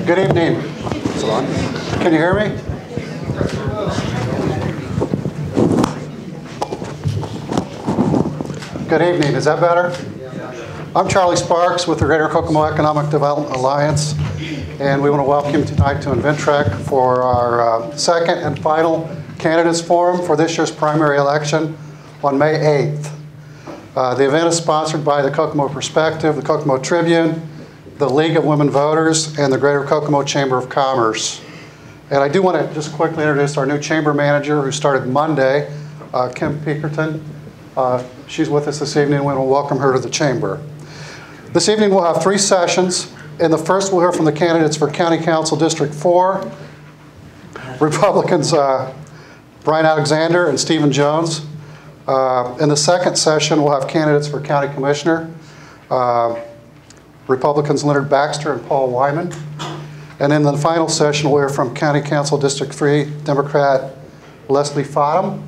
Good evening. Can you hear me? Good evening. Is that better? I'm Charlie Sparks with the Greater Kokomo Economic Development Alliance, and we want to welcome you tonight to Inventrek for our second and final candidates forum for this year's primary election on May 8th. The event is sponsored by the Kokomo Perspective, the Kokomo Tribune, the League of Women Voters, and the Greater Kokomo Chamber of Commerce. And I do want to just quickly introduce our new chamber manager who started Monday, Kim Pekerton. She's with us this evening, and we will welcome her to the chamber. This evening we'll have 3 sessions. In the first, we'll hear from the candidates for County Council District 4, Republicans Brian Alexander and Stephen Jones. In the second session, we'll have candidates for County Commissioner, Republicans Leonard Baxter and Paul Wyman. And in the final session, we'll hear from County Council District 3, Democrat Leslie Fottom.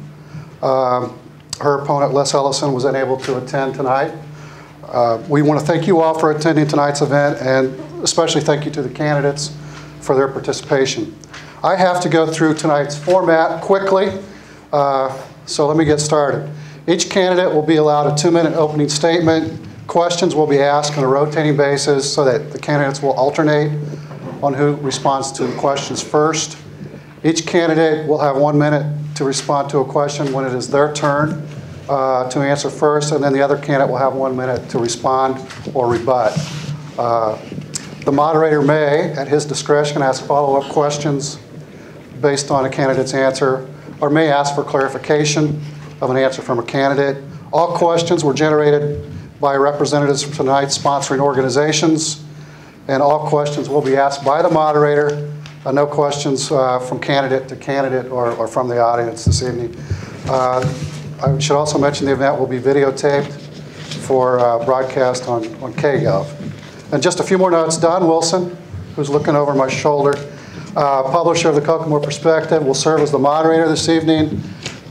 Her opponent, Les Ellison, was unable to attend tonight. We want to thank you all for attending tonight's event, and especially thank you to the candidates for their participation. I have to go through tonight's format quickly, so let me get started. Each candidate will be allowed a 2-minute opening statement. Questions will be asked on a rotating basis so that the candidates will alternate on who responds to the questions first. Each candidate will have 1 minute to respond to a question when it is their turn to answer first, and then the other candidate will have 1 minute to respond or rebut. The moderator may, at his discretion, ask follow-up questions based on a candidate's answer, or may ask for clarification of an answer from a candidate. All questions were generated by representatives from tonight's sponsoring organizations, and all questions will be asked by the moderator. No questions from candidate to candidate or from the audience this evening. I should also mention the event will be videotaped for broadcast on KGov. And just a few more notes. Don Wilson, who's looking over my shoulder, publisher of the Kokomo Perspective, will serve as the moderator this evening.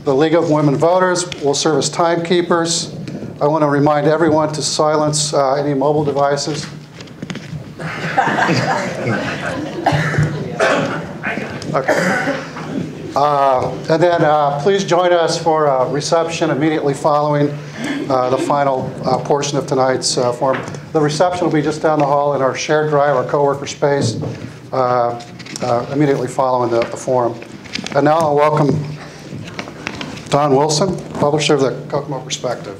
The League of Women Voters will serve as timekeepers. I want to remind everyone to silence any mobile devices. Okay. And then please join us for a reception immediately following the final portion of tonight's forum. The reception will be just down the hall in our shared drive, our co-worker space, immediately following the forum. And now I'll welcome Don Wilson, publisher of the Kokomo Perspective.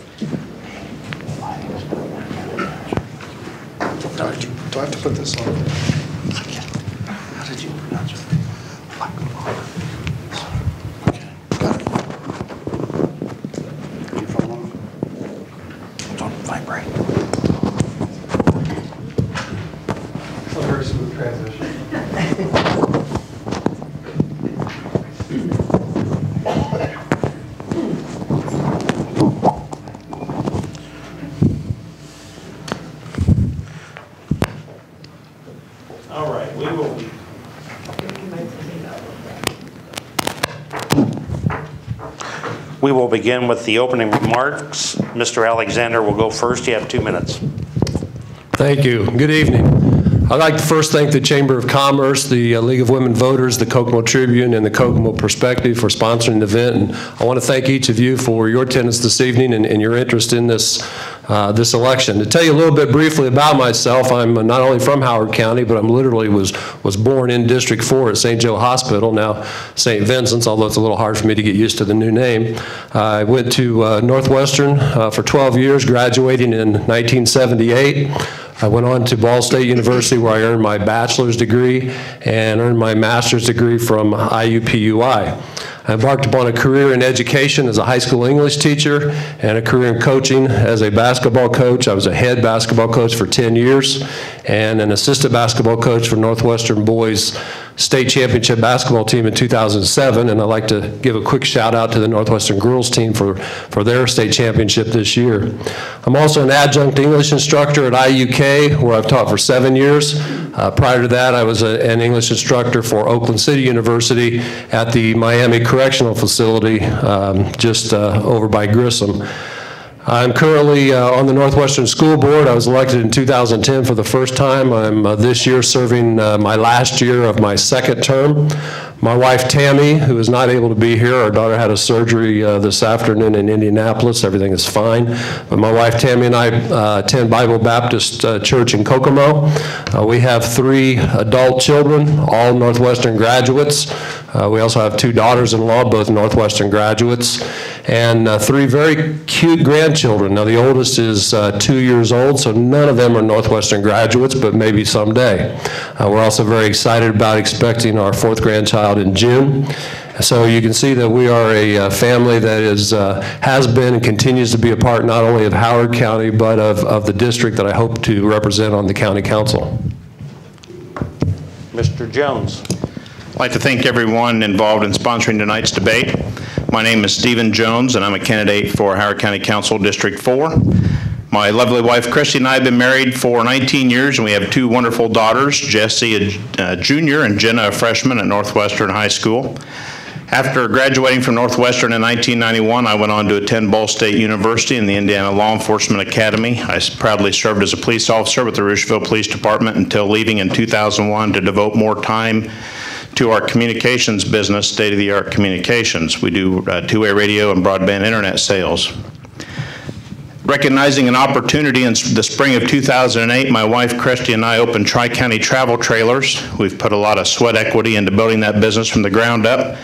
Do I have to put this on? How did you pronounce it? Okay, got it. Your phone on? Don't vibrate. It's a very smooth transition. We will begin with the opening remarks. Mr. Alexander will go first. You have 2 minutes. Thank you. Good evening. I'd like to first thank the Chamber of Commerce, the League of Women Voters, the Kokomo Tribune, and the Kokomo Perspective for sponsoring the event. And I want to thank each of you for your attendance this evening and your interest in this election. To tell you a little bit briefly about myself, I'm not only from Howard County, but I'm literally was born in District 4 at St. Joe Hospital, now St. Vincent's, although it's a little hard for me to get used to the new name. I went to Northwestern for 12 years, graduating in 1978. I went on to Ball State University where I earned my bachelor's degree and earned my master's degree from IUPUI. I embarked upon a career in education as a high school English teacher and a career in coaching as a basketball coach. I was a head basketball coach for 10 years and an assistant basketball coach for Northwestern boys state championship basketball team in 2007, and I'd like to give a quick shout out to the Northwestern girls team for their state championship this year. I'm also an adjunct English instructor at IUK, where I've taught for 7 years. Prior to that, I was an English instructor for Oakland City University at the Miami Correctional Facility, just over by Grissom. I'm currently on the Northwestern School Board. I was elected in 2010 for the first time. I'm this year serving my last year of my second term. My wife, Tammy, who is not able to be here, our daughter had a surgery this afternoon in Indianapolis. Everything is fine. But my wife, Tammy, and I attend Bible Baptist Church in Kokomo. We have 3 adult children, all Northwestern graduates. We also have 2 daughters-in-law, both Northwestern graduates, and 3 very cute grandchildren. Now, the oldest is 2 years old, so none of them are Northwestern graduates, but maybe someday. We're also very excited about expecting our 4th grandchild in June. So you can see that we are a family that has been and continues to be a part not only of Howard County, but of the district that I hope to represent on the county council. Mr. Jones. I'd like to thank everyone involved in sponsoring tonight's debate. My name is Stephen Jones, and I'm a candidate for Howard County Council District 4. My lovely wife, Christy, and I have been married for 19 years, and we have 2 wonderful daughters, Jessie, a junior, and Jenna, a freshman at Northwestern High School. After graduating from Northwestern in 1991, I went on to attend Ball State University and the Indiana Law Enforcement Academy. I proudly served as a police officer with the Rushville Police Department until leaving in 2001 to devote more time to our communications business, state-of-the-art communications. We do two-way radio and broadband internet sales. Recognizing an opportunity in the spring of 2008, my wife Christy and I opened Tri-County Travel Trailers. We've put a lot of sweat equity into building that business from the ground up,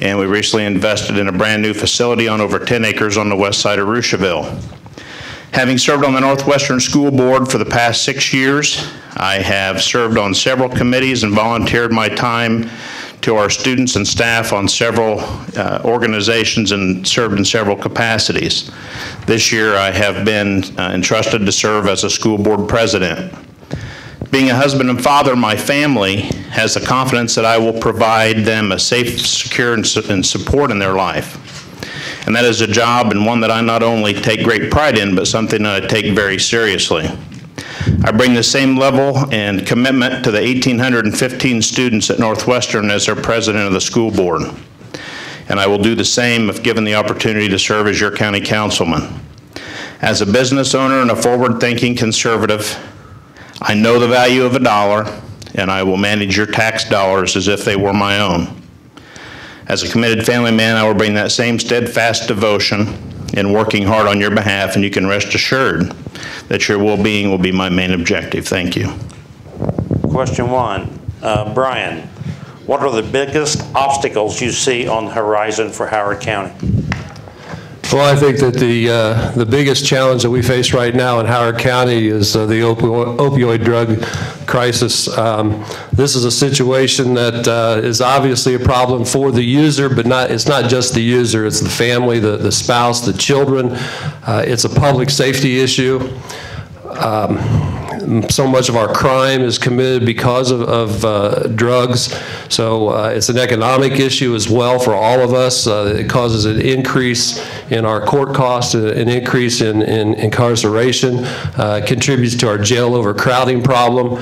and we recently invested in a brand new facility on over 10 acres on the west side of Rushville. Having served on the Northwestern School Board for the past 6 years, I have served on several committees and volunteered my time to our students and staff on several organizations and served in several capacities. This year I have been entrusted to serve as a school board president. Being a husband and father, my family has the confidence that I will provide them a safe, secure, and support in their life. And that is a job and one that I not only take great pride in, but something that I take very seriously. I bring the same level and commitment to the 1,815 students at Northwestern as their president of the school board. And I will do the same if given the opportunity to serve as your county councilman. As a business owner and a forward-thinking conservative, I know the value of a dollar, and I will manage your tax dollars as if they were my own. As a committed family man, I will bring that same steadfast devotion in working hard on your behalf, and you can rest assured that your well-being will be my main objective. Thank you. Question 1, Brian, what are the biggest obstacles you see on the horizon for Howard County? Well, I think that the biggest challenge that we face right now in Howard County is the opioid drug crisis. This is a situation that is obviously a problem for the user, but it's not just the user, it's the family, the spouse, the children. It's a public safety issue. So much of our crime is committed because of drugs. So it's an economic issue as well for all of us. It causes an increase in our court costs, an increase in incarceration, contributes to our jail overcrowding problem.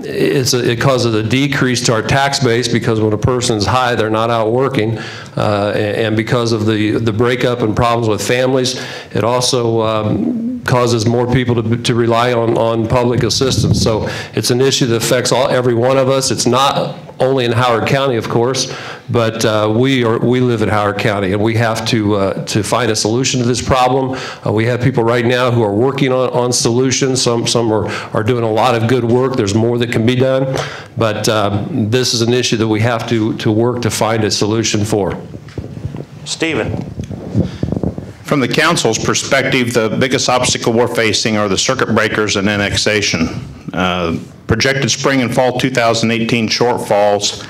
It causes a decrease to our tax base because when a person's high, they're not out working. And because of the breakup and problems with families, it also causes more people to rely on public assistance. So it's an issue that affects every one of us. It's not only in Howard County, of course, but we live in Howard County, and we have to find a solution to this problem. We have people right now who are working on solutions. Some are doing a lot of good work. There's more that can be done, but this is an issue that we have to work to find a solution for. Stephen. From the council's perspective, the biggest obstacle we're facing are the circuit breakers and annexation. Projected spring and fall 2018 shortfalls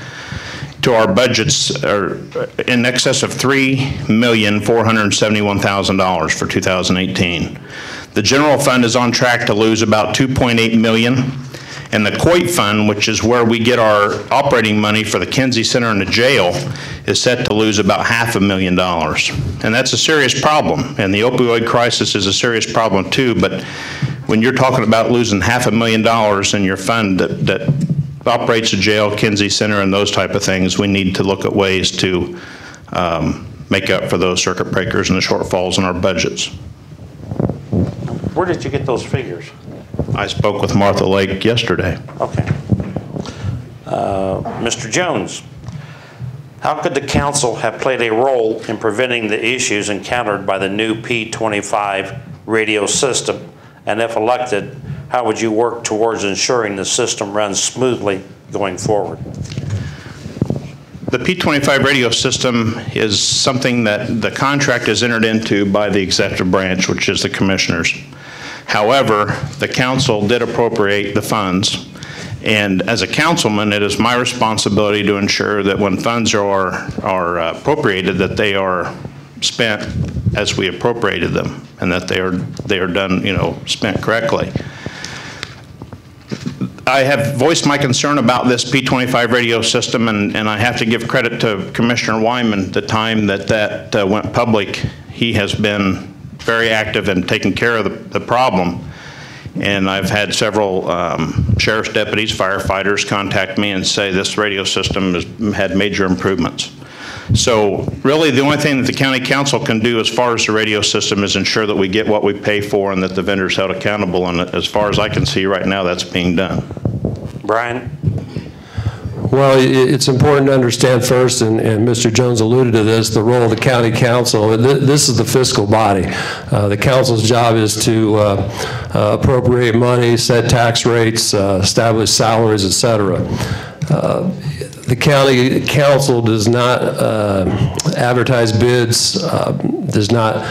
to our budgets are in excess of $3,471,000 for 2018. The general fund is on track to lose about $2.8 million. And the COIT fund, which is where we get our operating money for the Kinsey Center and the jail, is set to lose about $500,000. And that's a serious problem. And the opioid crisis is a serious problem too. But when you're talking about losing $500,000 in your fund that operates a jail, Kinsey Center, and those type of things, we need to look at ways to make up for those circuit breakers and the shortfalls in our budgets. Where did you get those figures? I spoke with Martha Lake yesterday. Okay. Mr. Jones, how could the council have played a role in preventing the issues encountered by the new P25 radio system? And if elected, how would you work towards ensuring the system runs smoothly going forward? The P25 radio system is something that the contract is entered into by the executive branch, which is the commissioners. However, the council did appropriate the funds. And as a councilman, it is my responsibility to ensure that when funds are appropriated, that they are spent as we appropriated them, and that they are done, spent correctly. I have voiced my concern about this P25 radio system, and I have to give credit to Commissioner Wyman. The time that went public, he has been very active in taking care of the problem. And I've had several sheriff's deputies, firefighters contact me and say this radio system has had major improvements. So really the only thing that the county council can do as far as the radio system is ensure that we get what we pay for and that the vendor's held accountable. And as far as I can see right now, that's being done. Brian? Well, it's important to understand first, and Mr. Jones alluded to this, the role of the county council. This is the fiscal body. The council's job is to appropriate money, set tax rates, establish salaries, et cetera. The county council does not advertise bids, does not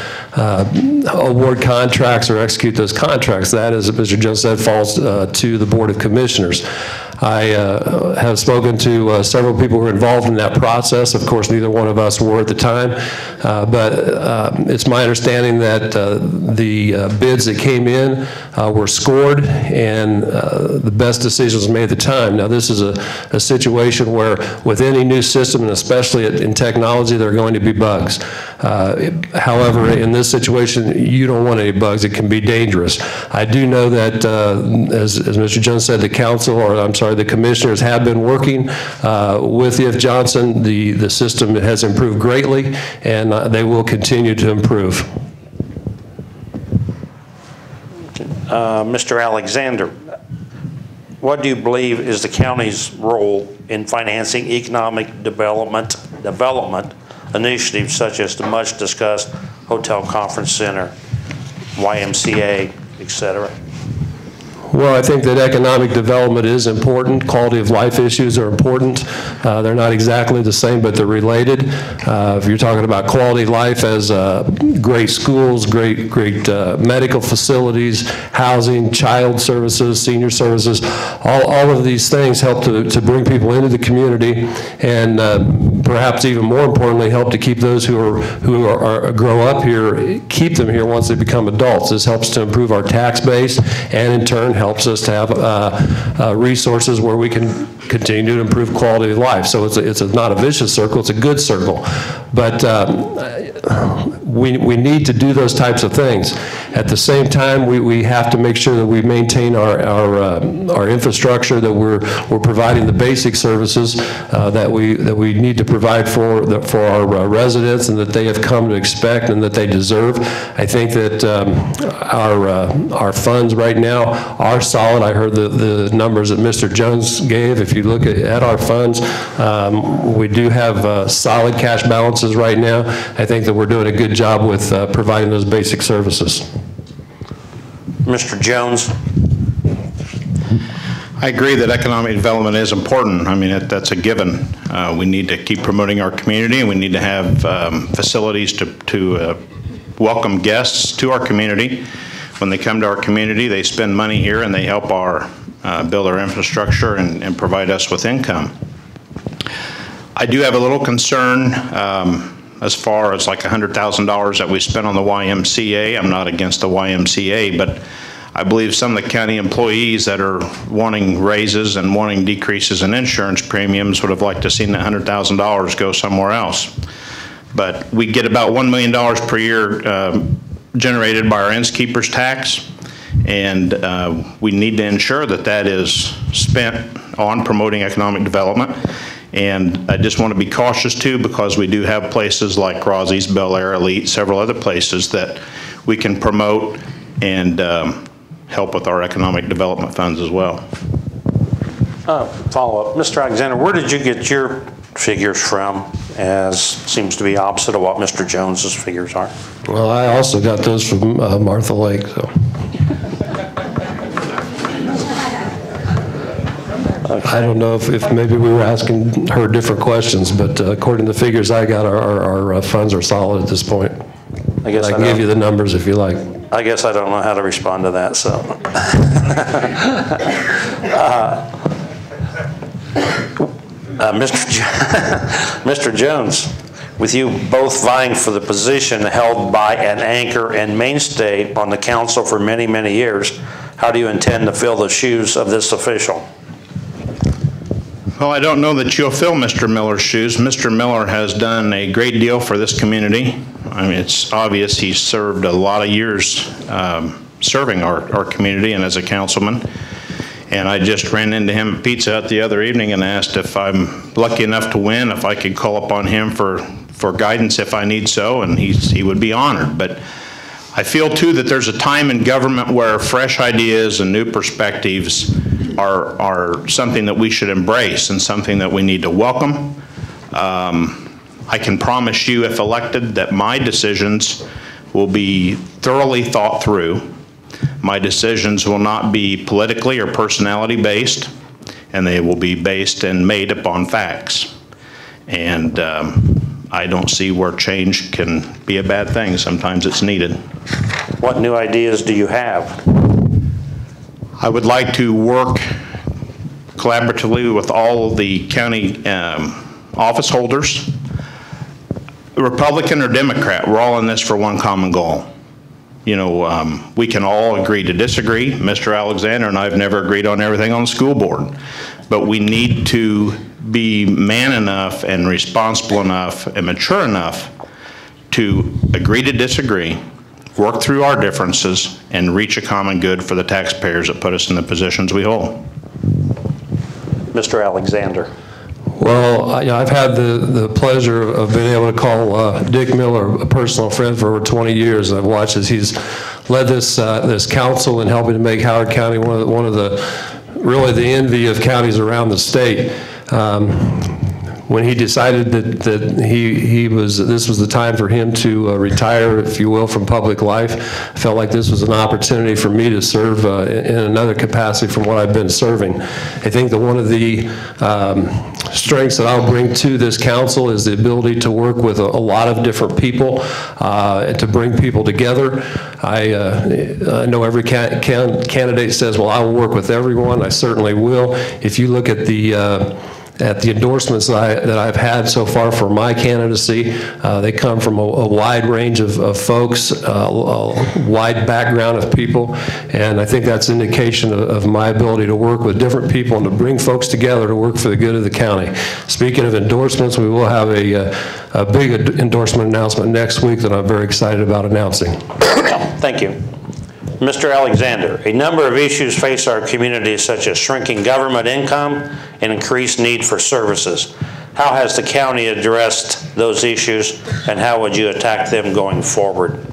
award contracts or execute those contracts. That, as Mr. Jones said, falls to the Board of Commissioners. I have spoken to several people who were involved in that process. Of course, neither one of us were at the time, but it's my understanding that the bids that came in were scored and the best decisions made at the time. Now, this is a situation where with any new system, and especially in technology, there are going to be bugs. However, in this situation, you don't want any bugs. It can be dangerous. I do know that, as Mr. Jones said, the council, or I'm sorry, the commissioners have been working with E.F. Johnson. The system has improved greatly, and they will continue to improve. Mr. Alexander, what do you believe is the county's role in financing economic development initiatives such as the much discussed Hotel Conference Center, YMCA, etc.? Well, I think that economic development is important. Quality of life issues are important. They're not exactly the same, but they're related. If you're talking about quality of life as great schools, great medical facilities, housing, child services, senior services, all of these things help to bring people into the community, and perhaps even more importantly, help to keep those who grow up here, keep them here once they become adults. This helps to improve our tax base, and in turn helps us to have resources where we can continue to improve quality of life. So it's not a vicious circle, it's a good circle. But we need to do those types of things. At the same time, we have to make sure that we maintain our infrastructure, that we're providing the basic services that we need to provide for our residents, and that they have come to expect and that they deserve. I think that our funds right now are solid. I heard the numbers that Mr. Jones gave. If you look at our funds, we do have solid cash balances right now. I think that we're doing a good job with providing those basic services. Mr. Jones? I agree that economic development is important. I mean, that's a given. We need to keep promoting our community, and we need to have facilities to welcome guests to our community. When they come to our community, they spend money here and they help build our infrastructure and provide us with income. I do have a little concern as far as like $100,000 that we spent on the YMCA. I'm not against the YMCA, but I believe some of the county employees that are wanting raises and wanting decreases in insurance premiums would have liked to see that $100,000 go somewhere else. But we get about $1 million per year generated by our innskeeper's tax, and we need to ensure that that is spent on promoting economic development. And I just want to be cautious too, because we do have places like Rosie's, Bel Air, Elite, several other places that we can promote and help with our economic development funds as well. Follow-up. Mr. Alexander, where did you get your figures from, as seems to be opposite of what Mr. Jones's figures are? Well, I also got those from Martha Lake, so. I don't know if maybe we were asking her different questions, but according to the figures I got, our funds are solid at this point. I guess I can give you the numbers if you like. I guess I don't know how to respond to that, so. Mr. Jones, with you both vying for the position held by an anchor and mainstay on the council for many, many years, how do you intend to fill the shoes of this official? Well, I don't know that you'll fill Mr. Miller's shoes. Mr. Miller has done a great deal for this community. I mean, it's obvious he's served a lot of years serving our community and as a councilman. And I just ran into him at Pizza Hut the other evening and asked if I'm lucky enough to win, if I could call upon him for guidance if I need so, and he would be honored. But I feel too that there's a time in government where fresh ideas and new perspectives are something that we should embrace and something that we need to welcome. I can promise you, if elected, that my decisions will be thoroughly thought through. My decisions will not be politically or personality based, and they will be based and made upon facts. And I don't see where change can be a bad thing. Sometimes it's needed. What new ideas do you have? I would like to work collaboratively with all of the county office holders, Republican or Democrat. We're all in this for one common goal. You know, we can all agree to disagree. Mr. Alexander and I have never agreed on everything on the school board, but we need to be man enough and responsible enough and mature enough to agree to disagree, work through our differences, and reach a common good for the taxpayers that put us in the positions we hold. Mr. Alexander. Well, I've had the pleasure of being able to call Dick Miller a personal friend for over 20 years, and I've watched as he's led this council in helping to make Howard County one of the really the envy of counties around the state. When he decided that this was the time for him to retire, if you will, from public life, I felt like this was an opportunity for me to serve in another capacity from what I've been serving. I think that one of the strengths that I'll bring to this council is the ability to work with a lot of different people and to bring people together. I know every candidate says, well, I will work with everyone. I certainly will. If you look at the endorsements that I've had so far for my candidacy, they come from a wide range of folks, a wide background of people, and I think that's an indication of my ability to work with different people and to bring folks together to work for the good of the county. Speaking of endorsements, we will have a big endorsement announcement next week that I'm very excited about announcing. Thank you. Mr. Alexander, a number of issues face our community, such as shrinking government income and increased need for services. How has the county addressed those issues, and how would you attack them going forward?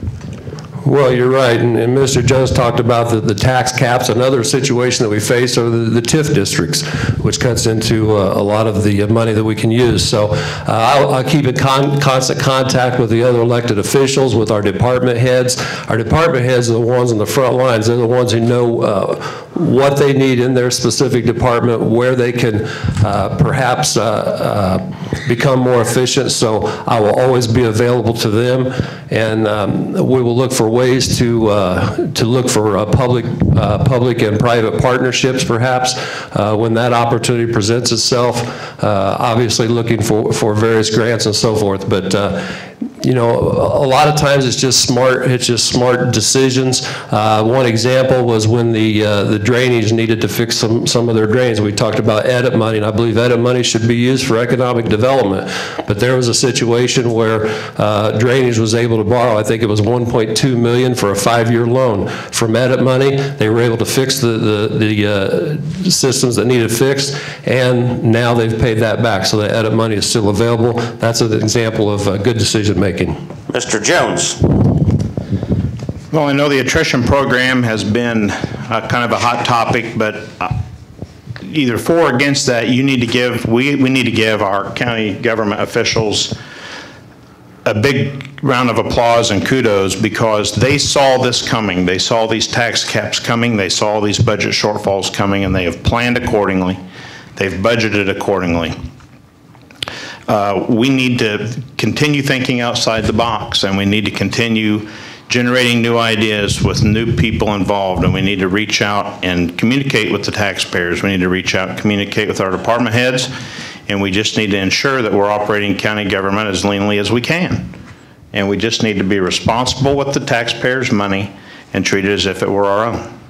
Well, you're right, and Mr. Jones talked about the tax caps. Another situation that we face are the TIF districts, which cuts into a lot of the money that we can use. So I'll keep in constant contact with the other elected officials, with our department heads. Our department heads are the ones on the front lines. They're the ones who know what they need in their specific department, where they can perhaps become more efficient. So I will always be available to them, and we will look for ways to look for public and private partnerships, perhaps, when that opportunity presents itself. Obviously, looking for various grants and so forth, but. You know, a lot of times it's just smart decisions. One example was when the drainage needed to fix some of their drains. We talked about edit money, and I believe edit money should be used for economic development. But there was a situation where drainage was able to borrow, I think it was $1.2 million for a 5-year loan from edit money. They were able to fix the systems that needed fixed, and now they've paid that back. So the edit money is still available. That's an example of good decision making. Mr. Jones. Well, I know the attrition program has been kind of a hot topic, but either for or against that, we need to give our county government officials a big round of applause and kudos, because they saw this coming. They saw these tax caps coming. They saw these budget shortfalls coming, and they have planned accordingly. They've budgeted accordingly. We need to continue thinking outside the box, and we need to continue generating new ideas with new people involved, and we need to reach out and communicate with the taxpayers. We need to reach out and communicate with our department heads, and we just need to ensure that we're operating county government as leanly as we can. And we just need to be responsible with the taxpayers' money and treat it as if it were our own.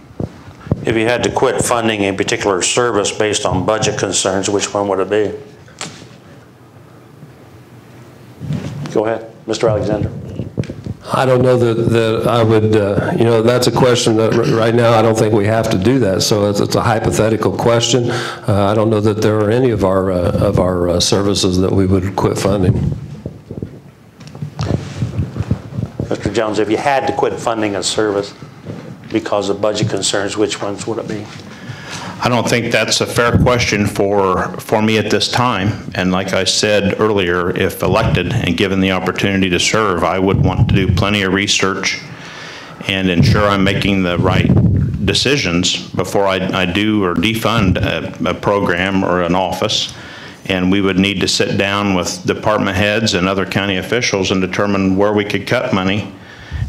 If you had to quit funding a particular service based on budget concerns, which one would it be? Go ahead, Mr. Alexander. I don't know that I would, that's a question that right now I don't think we have to do that. So it's a hypothetical question. I don't know that there are any of our services that we would quit funding. Mr. Jones, if you had to quit funding a service because of budget concerns, which ones would it be? I don't think that's a fair question for me at this time. And like I said earlier, if elected and given the opportunity to serve, I would want to do plenty of research and ensure I'm making the right decisions before I do or defund a program or an office. And we would need to sit down with department heads and other county officials and determine where we could cut money.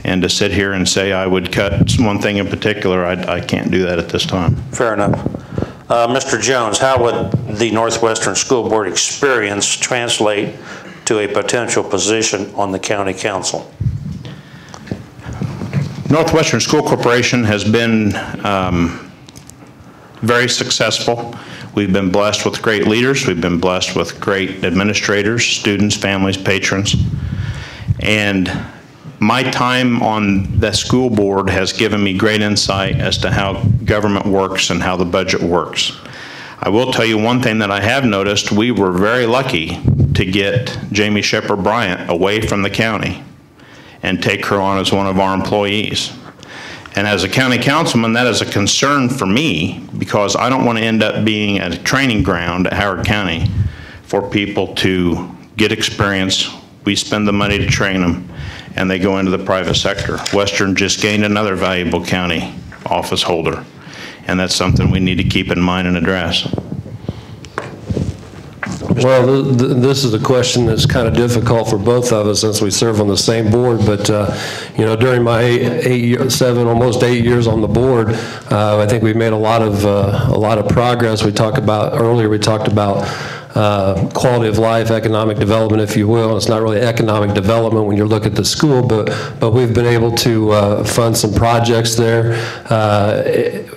And to sit here and say I would cut one thing in particular, I can't do that at this time. Fair enough. Mr. Jones, how would the Northwestern School Board experience translate to a potential position on the county council? Northwestern School Corporation has been very successful. We've been blessed with great leaders. We've been blessed with great administrators, students, families, patrons. And my time on the school board has given me great insight as to how government works and how the budget works. I will tell you one thing that I have noticed. We were very lucky to get Jamie Shepherd Bryant away from the county and take her on as one of our employees. And as a county councilman, that is a concern for me, because I don't want to end up being a training ground at Howard County for people to get experience. We spend the money to train them, and they go into the private sector. Western just gained another valuable county office holder, and that's something we need to keep in mind and address. Well, this is a question that's kind of difficult for both of us since we serve on the same board. But during my almost 8 years on the board, I think we've made a lot of progress. We talked about quality of life, economic development, if you will. It's not really economic development when you look at the school, but we've been able to fund some projects there,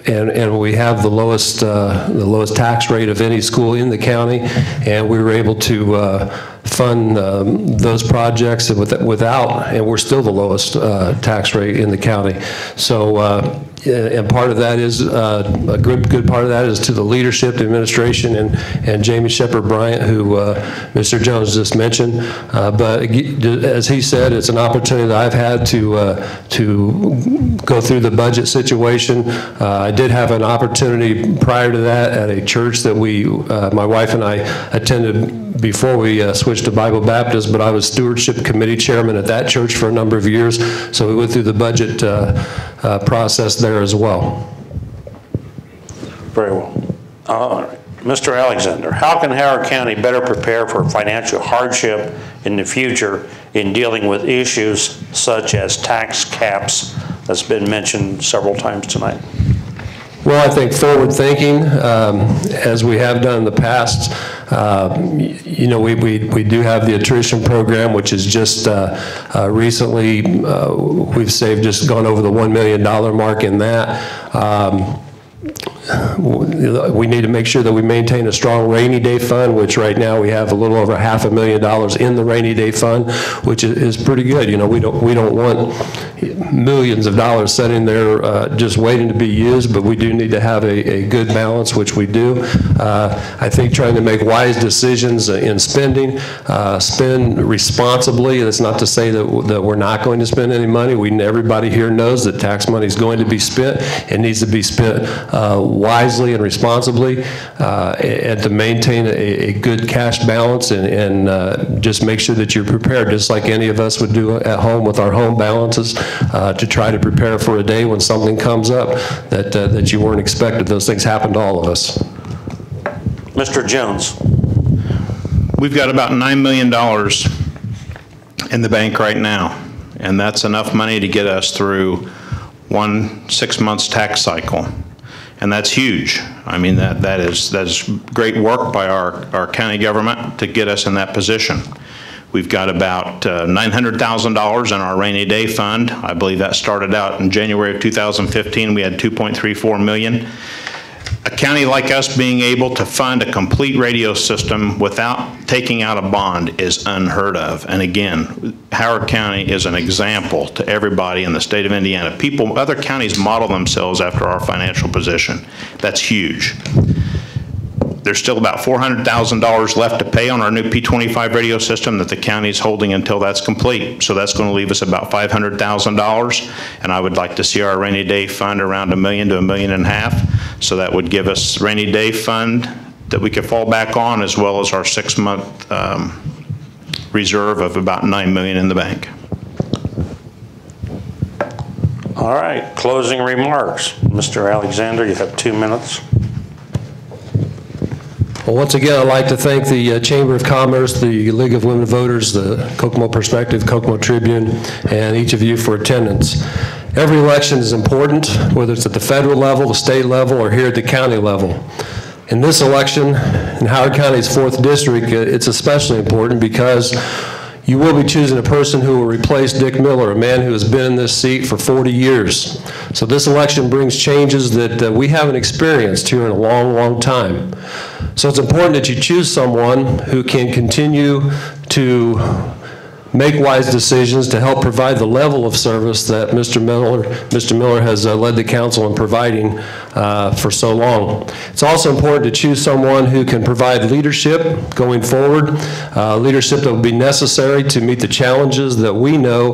and we have the lowest tax rate of any school in the county, and we were able to fund those projects and we're still the lowest tax rate in the county. So. And part of that is, a good part of that is to the leadership, the administration, and Jamie Shepherd Bryant, who Mr. Jones just mentioned. But as he said, it's an opportunity that I've had to go through the budget situation. I did have an opportunity prior to that at a church that my wife and I attended before we switched to Bible Baptist, but I was stewardship committee chairman at that church for a number of years, so we went through the budget process there as well. Very well. All right. Mr. Alexander, how can Howard County better prepare for financial hardship in the future in dealing with issues such as tax caps that's been mentioned several times tonight? Well, I think forward thinking, as we have done in the past. We do have the attrition program, which is just recently we've saved, just gone over the $1 million mark in that. we need to make sure that we maintain a strong rainy day fund, which right now we have a little over $500,000 in the rainy day fund, which is pretty good. You know, we don't want millions of dollars sitting there just waiting to be used, but we do need to have a good balance, which we do. I think trying to make wise decisions in spending, spend responsibly. That's not to say that we're not going to spend any money. Everybody here knows that tax money is going to be spent. It needs to be spent wisely and responsibly, and to maintain a good cash balance, and just make sure that you're prepared, just like any of us would do at home with our home balances, to try to prepare for a day when something comes up that you weren't expected. Those things happen to all of us. Mr. Jones. We've got about $9 million in the bank right now, and that's enough money to get us through 1 6-month tax cycle. And that's huge. I mean, that is great work by our county government to get us in that position. We've got about $900,000 in our rainy day fund. I believe that started out in January of 2015. We had $2.34 million. A county like us being able to fund a complete radio system without taking out a bond is unheard of. And again, Howard County is an example to everybody in the state of Indiana. Other counties model themselves after our financial position. That's huge. There's still about $400,000 left to pay on our new P25 radio system that the county's holding until that's complete. So that's going to leave us about $500,000, and I would like to see our rainy day fund around $1 million to $1.5 million. So that would give us rainy day fund that we could fall back on, as well as our 6-month reserve of about $9 million in the bank. All right, closing remarks. Mr. Alexander, you have 2 minutes. Well, once again, I'd like to thank the Chamber of Commerce, the League of Women Voters, the Kokomo Perspective, Kokomo Tribune, and each of you for attendance. Every election is important, whether it's at the federal level, the state level, or here at the county level. In this election, in Howard County's 4th District, it's especially important because you will be choosing a person who will replace Dick Miller, a man who has been in this seat for 40 years. So this election brings changes that we haven't experienced here in a long, long time. So it's important that you choose someone who can continue to make wise decisions to help provide the level of service that Mr. Miller has led the council in providing for so long. It's also important to choose someone who can provide leadership going forward, leadership that will be necessary to meet the challenges that we know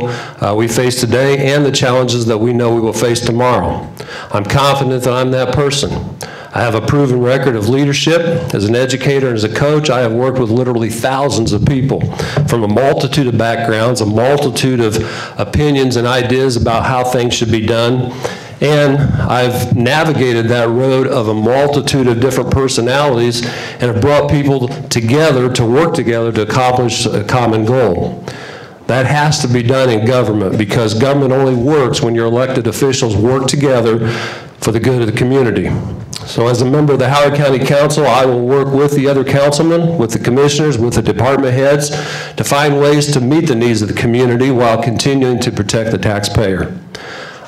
we face today and the challenges that we know we will face tomorrow. I'm confident that I'm that person. I have a proven record of leadership. As an educator and as a coach, I have worked with literally thousands of people from a multitude of backgrounds, a multitude of opinions and ideas about how things should be done. And I've navigated that road of a multitude of different personalities and have brought people together to work together to accomplish a common goal. That has to be done in government, because government only works when your elected officials work together for the good of the community. So as a member of the Howard County Council, I will work with the other councilmen, with the commissioners, with the department heads to find ways to meet the needs of the community while continuing to protect the taxpayer.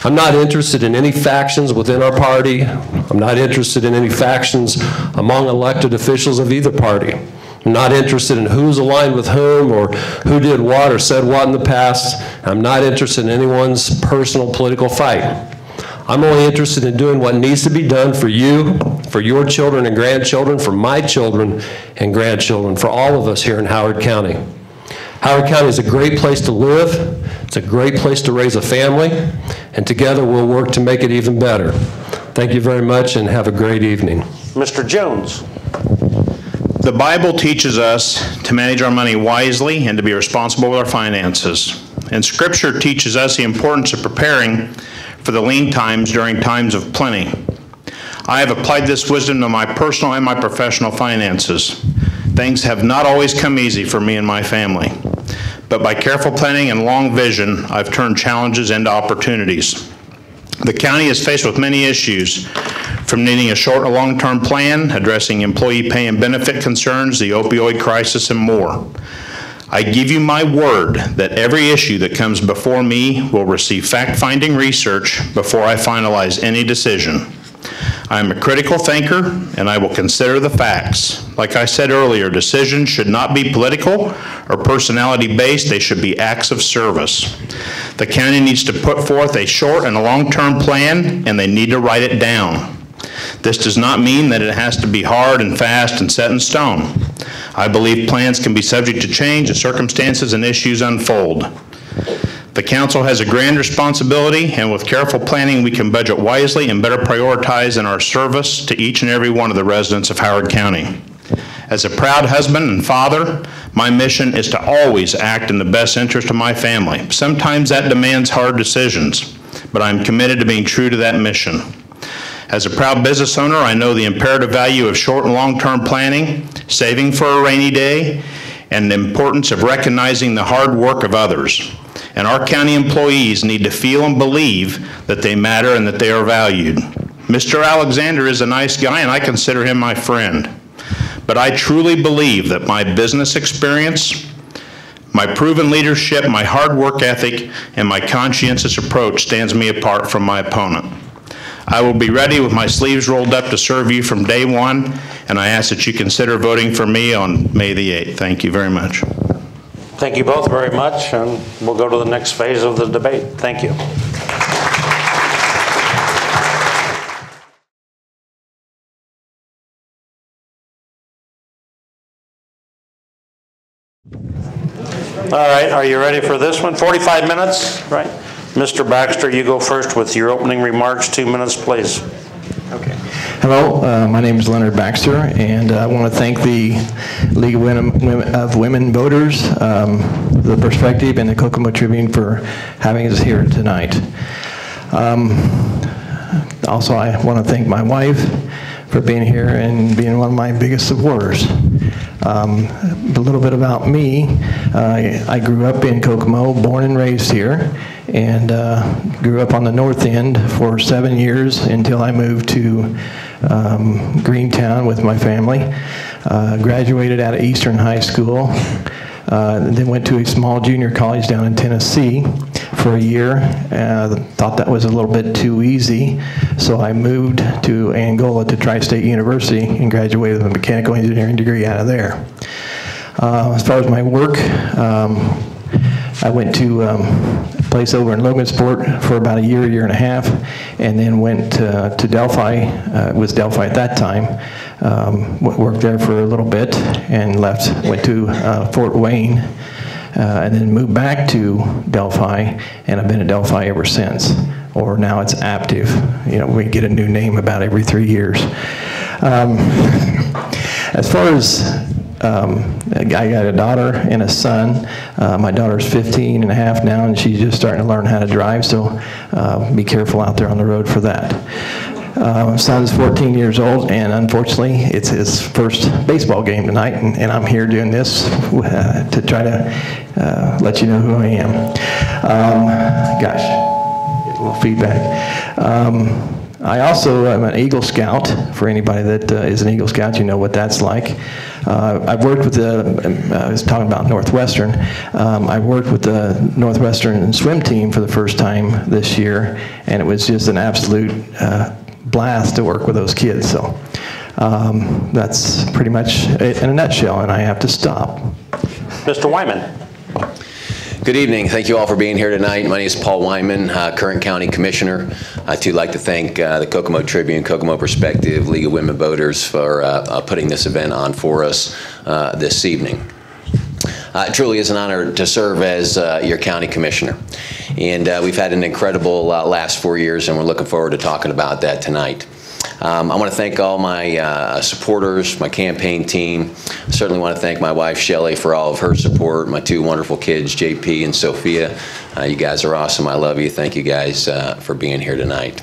I'm not interested in any factions within our party. I'm not interested in any factions among elected officials of either party. I'm not interested in who's aligned with whom or who did what or said what in the past. I'm not interested in anyone's personal political fight. I'm only interested in doing what needs to be done for you, for your children and grandchildren, for my children and grandchildren, for all of us here in Howard County. Howard County is a great place to live. It's a great place to raise a family, and together we'll work to make it even better. Thank you very much, and have a great evening. Mr. Jones. The Bible teaches us to manage our money wisely and to be responsible with our finances. And Scripture teaches us the importance of preparing for the lean times during times of plenty. I have applied this wisdom to my personal and my professional finances. Things have not always come easy for me and my family, but by careful planning and long vision, I've turned challenges into opportunities. The county is faced with many issues, from needing a short or long-term plan, addressing employee pay and benefit concerns, the opioid crisis, and more. I give you my word that every issue that comes before me will receive fact-finding research before I finalize any decision. I am a critical thinker, and I will consider the facts. Like I said earlier, decisions should not be political or personality-based. They should be acts of service. The county needs to put forth a short and a long-term plan, and they need to write it down. This does not mean that it has to be hard and fast and set in stone. I believe plans can be subject to change as circumstances and issues unfold. The council has a grand responsibility, and with careful planning, we can budget wisely and better prioritize in our service to each and every one of the residents of Howard County. As a proud husband and father, my mission is to always act in the best interest of my family. Sometimes that demands hard decisions, but I'm committed to being true to that mission. As a proud business owner, I know the imperative value of short and long-term planning, saving for a rainy day, and the importance of recognizing the hard work of others. And our county employees need to feel and believe that they matter and that they are valued. Mr. Alexander is a nice guy, and I consider him my friend. But I truly believe that my business experience, my proven leadership, my hard work ethic, and my conscientious approach stands me apart from my opponent. I will be ready with my sleeves rolled up to serve you from day one, and I ask that you consider voting for me on May the 8th. Thank you very much. Thank you both very much, and we'll go to the next phase of the debate. Thank you. All right, are you ready for this one? 45 minutes, right? Mr. Baxter, you go first with your opening remarks. 2 minutes, please. Okay. Hello, my name is Leonard Baxter, and I want to thank the League of Women Voters, the Perspective, and the Kokomo Tribune for having us here tonight. Also, I want to thank my wife for being here and being one of my biggest supporters. A little bit about me. I grew up in Kokomo, born and raised here, and grew up on the north end for 7 years until I moved to Greentown with my family. Graduated out of Eastern High School, then went to a small junior college down in Tennessee for a year. Thought that was a little bit too easy, so I moved to Angola to Tri-State University and graduated with a mechanical engineering degree out of there. As far as my work, I went to a place over in Logansport for about a year and a half, and then went to Delphi. It was Delphi at that time. Worked there for a little bit and left, went to Fort Wayne, and then moved back to Delphi, and I've been at Delphi ever since. Or now it's Aptive. You know, we get a new name about every 3 years. As far as I got a daughter and a son. My daughter's 15 and a half now, and she's just starting to learn how to drive, so be careful out there on the road for that. Son's 14 years old, and unfortunately, it's his first baseball game tonight, and I'm here doing this to try to let you know who I am. Gosh, get a little feedback. I also am an Eagle Scout. For anybody that is an Eagle Scout, you know what that's like. I've worked with I was talking about Northwestern. I worked with the Northwestern swim team for the first time this year, and it was just an absolute blast to work with those kids. So that's pretty much it in a nutshell, and I have to stop. Mr. Wyman. Good evening. Thank you all for being here tonight. My name is Paul Wyman, current county commissioner. I'd too like to thank the Kokomo Tribune, Kokomo Perspective, League of Women Voters for putting this event on for us this evening. It truly is an honor to serve as your county commissioner. And we've had an incredible last 4 years, and we're looking forward to talking about that tonight. I want to thank all my supporters, my campaign team. I certainly want to thank my wife, Shelley, for all of her support, my two wonderful kids, JP and Sophia. You guys are awesome. I love you. Thank you guys for being here tonight.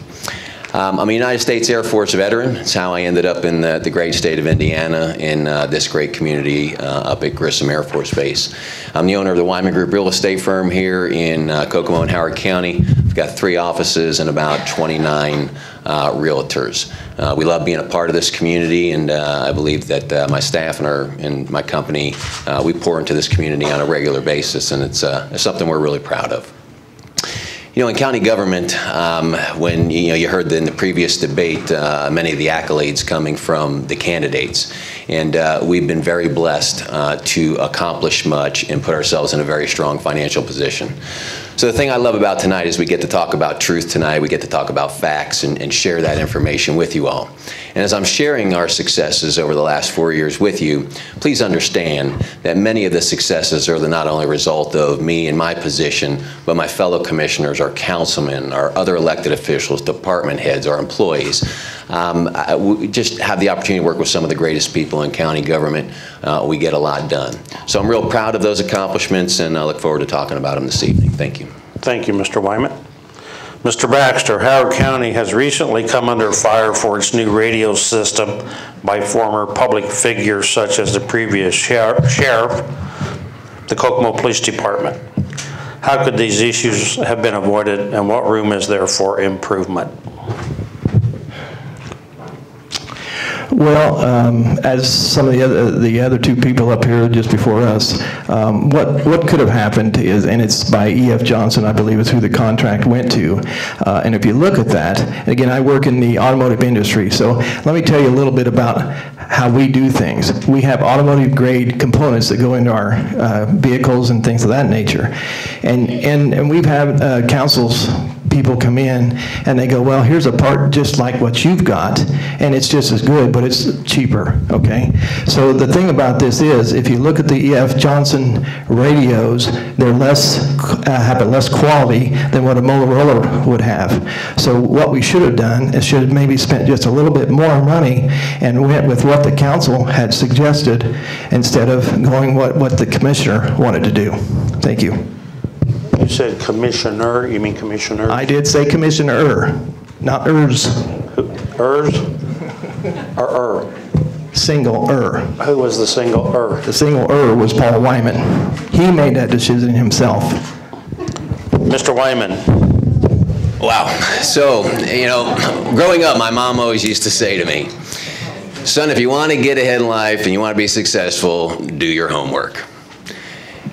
I'm a United States Air Force veteran. It's how I ended up in the great state of Indiana in this great community up at Grissom Air Force Base. I'm the owner of the Wyman Group real estate firm here in Kokomo and Howard County. We've got 3 offices and about 29 realtors. We love being a part of this community, and I believe that my staff and my company, we pour into this community on a regular basis, and it's something we're really proud of. You know, in county government, when you heard in the previous debate many of the accolades coming from the candidates, and we've been very blessed to accomplish much and put ourselves in a very strong financial position. So the thing I love about tonight is we get to talk about truth tonight, we get to talk about facts and share that information with you all. And as I'm sharing our successes over the last 4 years with you, please understand that many of the successes are not only a result of me and my position, but my fellow commissioners, our councilmen, our other elected officials, department heads, our employees. We just have the opportunity to work with some of the greatest people in county government. We get a lot done. So I'm real proud of those accomplishments, and I look forward to talking about them this evening. Thank you. Thank you, Mr. Wyman. Mr. Baxter, Howard County has recently come under fire for its new radio system by former public figures such as the previous sheriff, the Kokomo Police Department. How could these issues have been avoided, and what room is there for improvement? Well, as some of the other two people up here just before us, what could have happened is, and it's by E.F. Johnson, I believe is who the contract went to, and if you look at that, again, I work in the automotive industry, so let me tell you a little bit about how we do things. We have automotive grade components that go into our vehicles and things of that nature, and we've had councils people come in and they go, well, here's a part just like what you've got, and it's just as good, but it's cheaper, okay? So the thing about this is, if you look at the E.F. Johnson radios, they're have a less quality than what a Motorola would have. So what we should have done is should have maybe spent just a little bit more money and went with what the council had suggested instead of going what the commissioner wanted to do. Thank you. You said commissioner, you mean commissioner? I did say commissioner, not ers. Ers? Or Single Who was the single The single was Paul Wyman. He made that decision himself. Mr. Wyman. Wow. So, growing up, my mom always used to say to me, son, if you want to get ahead in life and you want to be successful, do your homework.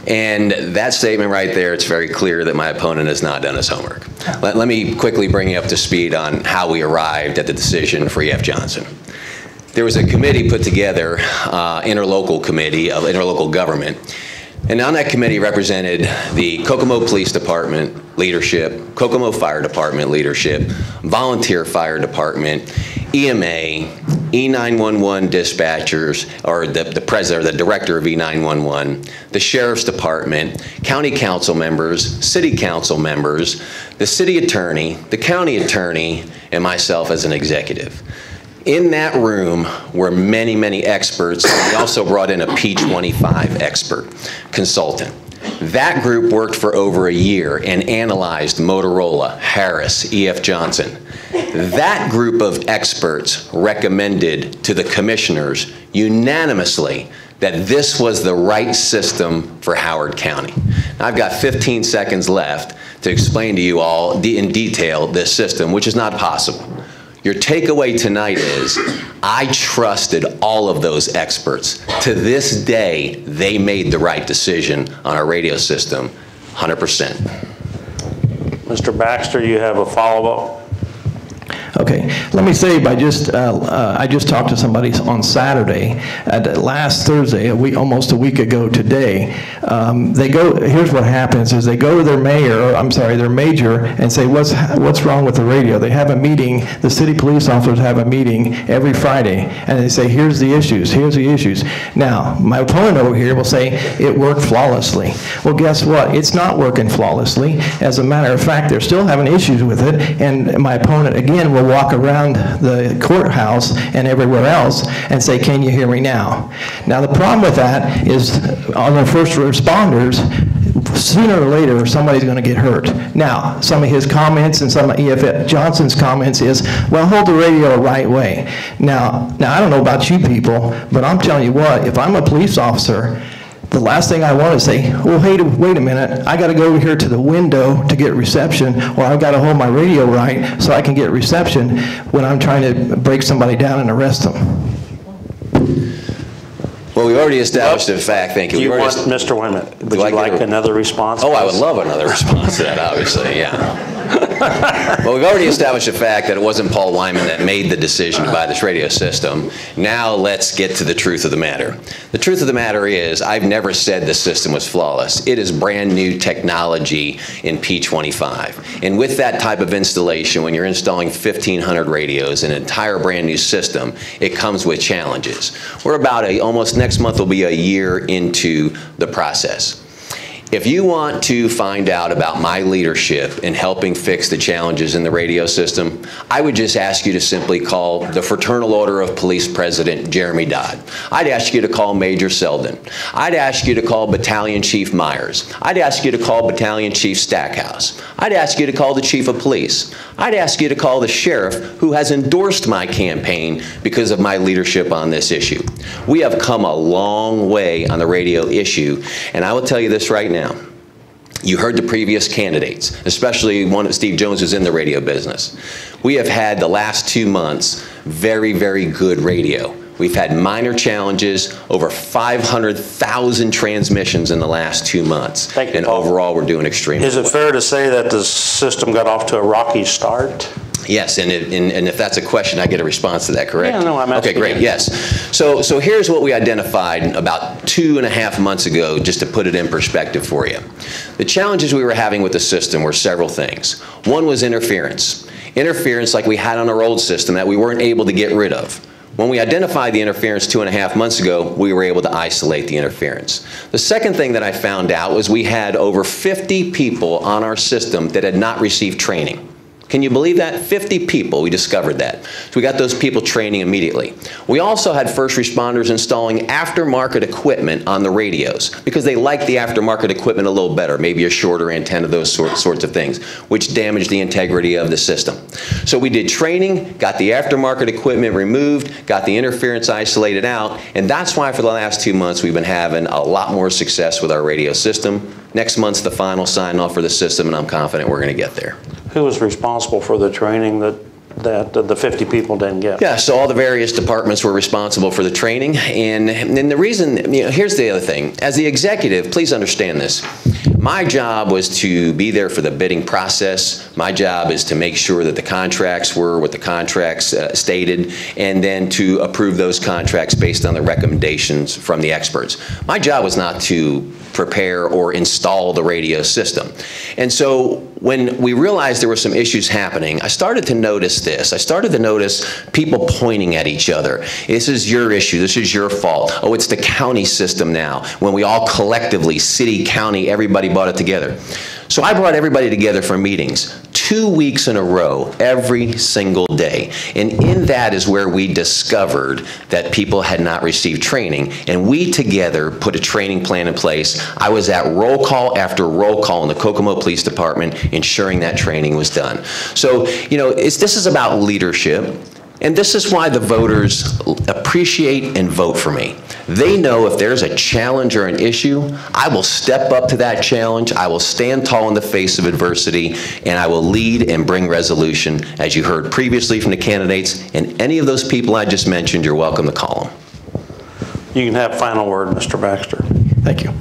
And that statement right there, it's very clear that my opponent has not done his homework. Let me quickly bring you up to speed on how we arrived at the decision for E.F. Johnson. There was a committee put together, interlocal committee of interlocal government, and on that committee represented the Kokomo Police Department leadership, Kokomo Fire Department leadership, Volunteer Fire Department, EMA, E911 dispatchers, or the president or the director of E911, the Sheriff's Department, county council members, city council members, the city attorney, the county attorney, and myself as an executive. In that room were many, many experts. We also brought in a P25 expert consultant. That group worked for over a year and analyzed Motorola, Harris, E.F. Johnson. That group of experts recommended to the commissioners unanimously that this was the right system for Howard County. Now, I've got 15 seconds left to explain to you all in detail this system, which is not possible. Your takeaway tonight is, I trusted all of those experts. To this day, they made the right decision on our radio system, 100%. Mr. Baxter, you have a follow-up? Okay, let me say, I just talked to somebody on Saturday, last Thursday, almost a week ago today. Here's what happens is they go to their their major, and say, what's wrong with the radio? They have a meeting, the city police officers have a meeting every Friday, and they say, here's the issues. Now, my opponent over here will say, it worked flawlessly. Well, guess what? It's not working flawlessly. As a matter of fact, they're still having issues with it, and my opponent, again, will walk around the courthouse and everywhere else and say, can you hear me now? Now, the problem with that is on the first responders, sooner or later, somebody's going to get hurt. Now, some of his comments and some of E.F. Johnson's comments is, well, hold the radio the right way. Now, I don't know about you people, but I'm telling you what, if I'm a police officer, the last thing I want to say, well, hey, wait a minute, I got to go over here to the window to get reception, or I've got to hold my radio right so I can get reception when I'm trying to break somebody down and arrest them. Well, we already established a fact, thank you. You want, Mr. Wyman, would you like another response? Oh, I would love another response to that, obviously, yeah. Well, we've already established the fact that it wasn't Paul Wyman that made the decision to buy this radio system. Now let's get to the truth of the matter. The truth of the matter is I've never said the system was flawless. It is brand new technology in P25. And with that type of installation, when you're installing 1,500 radios, an entire brand new system, it comes with challenges. We're about almost next month will be a year into the process. If you want to find out about my leadership in helping fix the challenges in the radio system, I would just ask you to simply call the Fraternal Order of Police President Jeremy Dodd. I'd ask you to call Major Selden. I'd ask you to call Battalion Chief Myers. I'd ask you to call Battalion Chief Stackhouse. I'd ask you to call the Chief of Police. I'd ask you to call the Sheriff, who has endorsed my campaign because of my leadership on this issue. We have come a long way on the radio issue, and I will tell you this right now. You heard the previous candidates, especially one of Steve Jones who's in the radio business. We have had the last 2 months very, very good radio. We've had minor challenges, over 500,000 transmissions in the last 2 months. Thank you, and Paul. overall, we're doing extremely well. Is it fair to say that the system got off to a rocky start? Yes, and if that's a question, I get a response to that, correct? Yeah, no, I'm asking. Okay, great, yes. So here's what we identified about 2.5 months ago, just to put it in perspective for you. The challenges we were having with the system were several things. One was interference. Interference like we had on our old system that we weren't able to get rid of. When we identified the interference 2.5 months ago, we were able to isolate the interference. The second thing that I found out was we had over 50 people on our system that had not received training. Can you believe that? 50 people, we discovered that. So we got those people training immediately. We also had first responders installing aftermarket equipment on the radios because they liked the aftermarket equipment a little better, maybe a shorter antenna, those sorts of things, which damaged the integrity of the system. So we did training, got the aftermarket equipment removed, got the interference isolated out, and that's why for the last 2 months we've been having a lot more success with our radio system. Next month's the final sign-off for the system, and I'm confident we're going to get there. Who was responsible for the training that the 50 people didn't get? Yeah, so all the various departments were responsible for the training. And the reason, here's the other thing. As the executive, please understand this. My job was to be there for the bidding process. My job is to make sure that the contracts were what the contracts stated, and then to approve those contracts based on the recommendations from the experts. My job was not to prepare or install the radio system. And so when we realized there were some issues happening, I started to notice this. I started to notice people pointing at each other. This is your issue. This is your fault. Oh, it's the county system now. When we all collectively, city, county, everybody brought it together. So I brought everybody together for meetings 2 weeks in a row, every single day. And in that is where we discovered that people had not received training. And we together put a training plan in place. I was at roll call after roll call in the Kokomo Police Department ensuring that training was done. So, this is about leadership. And this is why the voters appreciate and vote for me. They know if there's a challenge or an issue, I will step up to that challenge, I will stand tall in the face of adversity, and I will lead and bring resolution, as you heard previously from the candidates. And any of those people I just mentioned, you're welcome to call them. You can have final word, Mr. Baxter. Thank you.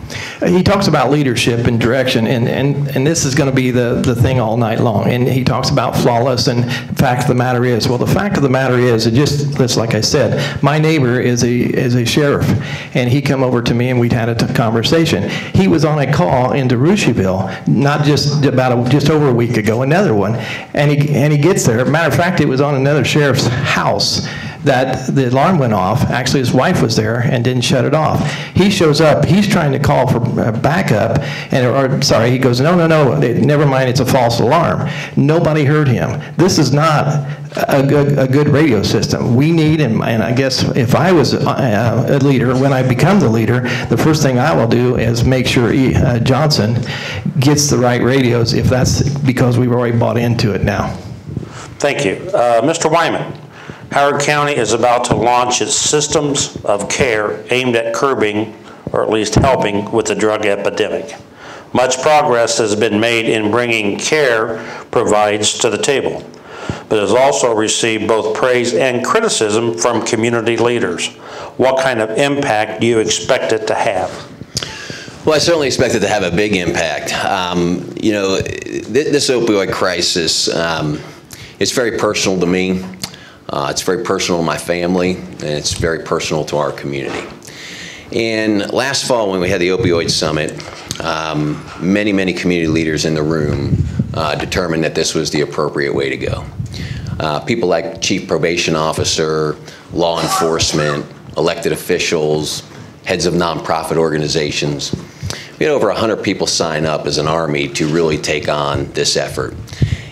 He talks about leadership and direction, and this is going to be the thing all night long. And he talks about flawless, and the fact of the matter is, well, the fact of the matter is, just like I said, my neighbor is a sheriff, and he come over to me and we'd had a conversation. He was on a call into Rusheville, not just over a week ago, another one, and he gets there. Matter of fact, it was on another sheriff's house that the alarm went off. Actually, his wife was there and didn't shut it off. He shows up. He's trying to call for backup, he goes, no, never mind, it's a false alarm. Nobody heard him. This is not a good radio system. We need, and I guess if I was a leader, when I become the leader, the first thing I will do is make sure Johnson gets the right radios, if that's because we've already bought into it now. Thank you. Mr. Wyman. Howard County is about to launch its systems of care aimed at curbing, or at least helping, with the drug epidemic. Much progress has been made in bringing care provides to the table, but has also received both praise and criticism from community leaders. What kind of impact do you expect it to have? Well, I certainly expect it to have a big impact. You know, this opioid crisis is very personal to me. It's very personal to my family, and it's very personal to our community. And last fall, when we had the opioid summit, many community leaders in the room determined that this was the appropriate way to go. People like Chief Probation Officer, law enforcement, elected officials, heads of nonprofit organizations. We had over 100 people sign up as an army to really take on this effort.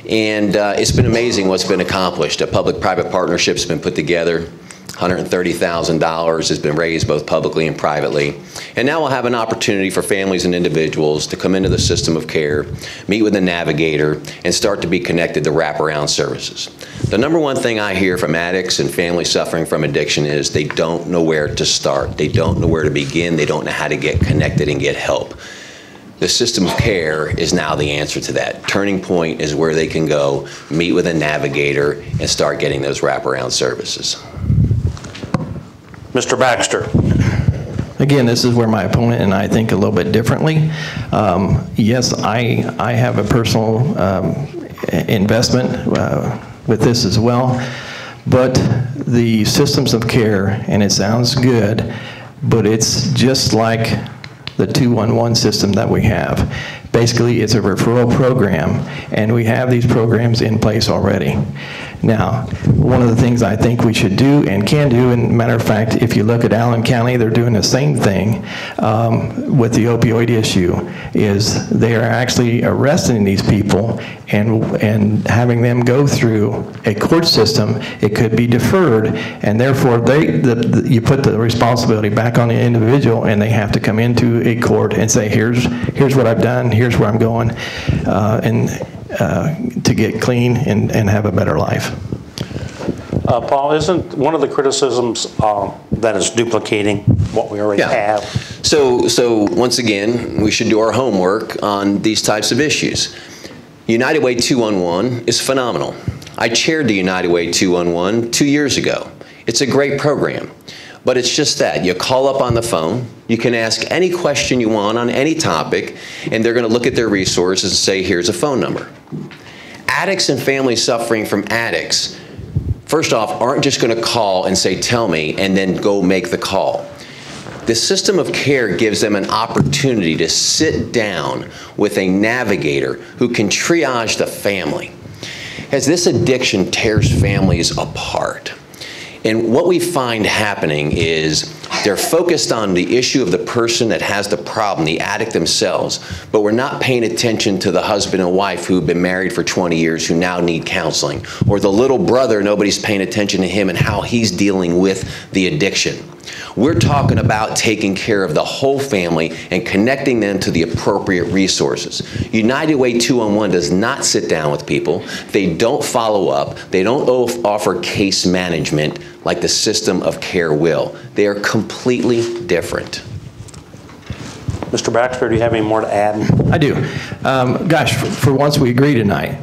And it's been amazing what's been accomplished. A public-private partnership's been put together. $130,000 has been raised both publicly and privately. And now we'll have an opportunity for families and individuals to come into the system of care, meet with a navigator, and start to be connected to wraparound services. The number one thing I hear from addicts and families suffering from addiction is they don't know where to start. They don't know where to begin. They don't know how to get connected and get help. The system of care is now the answer to that. Turning Point is where they can go, meet with a navigator, and start getting those wraparound services. Mr. Baxter. Again, this is where my opponent and I think a little bit differently. Yes, I have a personal investment with this as well, but the systems of care, and it sounds good, but it's just like the 211 system that we have. Basically, it's a referral program, and we have these programs in place already. Now, one of the things I think we should do and can do, and matter of fact, if you look at Allen County, they're doing the same thing with the opioid issue, is they are actually arresting these people and having them go through a court system. It could be deferred, and therefore you put the responsibility back on the individual, and they have to come into a court and say, here's what I've done, here's where I'm going, to get clean and have a better life. Paul, isn't one of the criticisms that it's duplicating what we already have? So once again, we should do our homework on these types of issues. United Way 211 is phenomenal. I chaired the United Way 211 2 years ago. It's a great program. But it's just that. You call up on the phone, you can ask any question you want on any topic, and they're going to look at their resources and say, here's a phone number. Addicts and families suffering from addicts, first off, aren't just going to call and say, tell me, and then go make the call. The system of care gives them an opportunity to sit down with a navigator who can triage the family. As this addiction tears families apart. And what we find happening is they're focused on the issue of the person that has the problem, the addict themselves, but we're not paying attention to the husband and wife who've been married for 20 years who now need counseling, or the little brother, nobody's paying attention to him and how he's dealing with the addiction. We're talking about taking care of the whole family and connecting them to the appropriate resources. United Way 211 does not sit down with people. They don't follow up. They don't offer case management like the system of care will. They are completely different. Mr. Baxter, do you have any more to add? I do. Gosh, for once we agree tonight.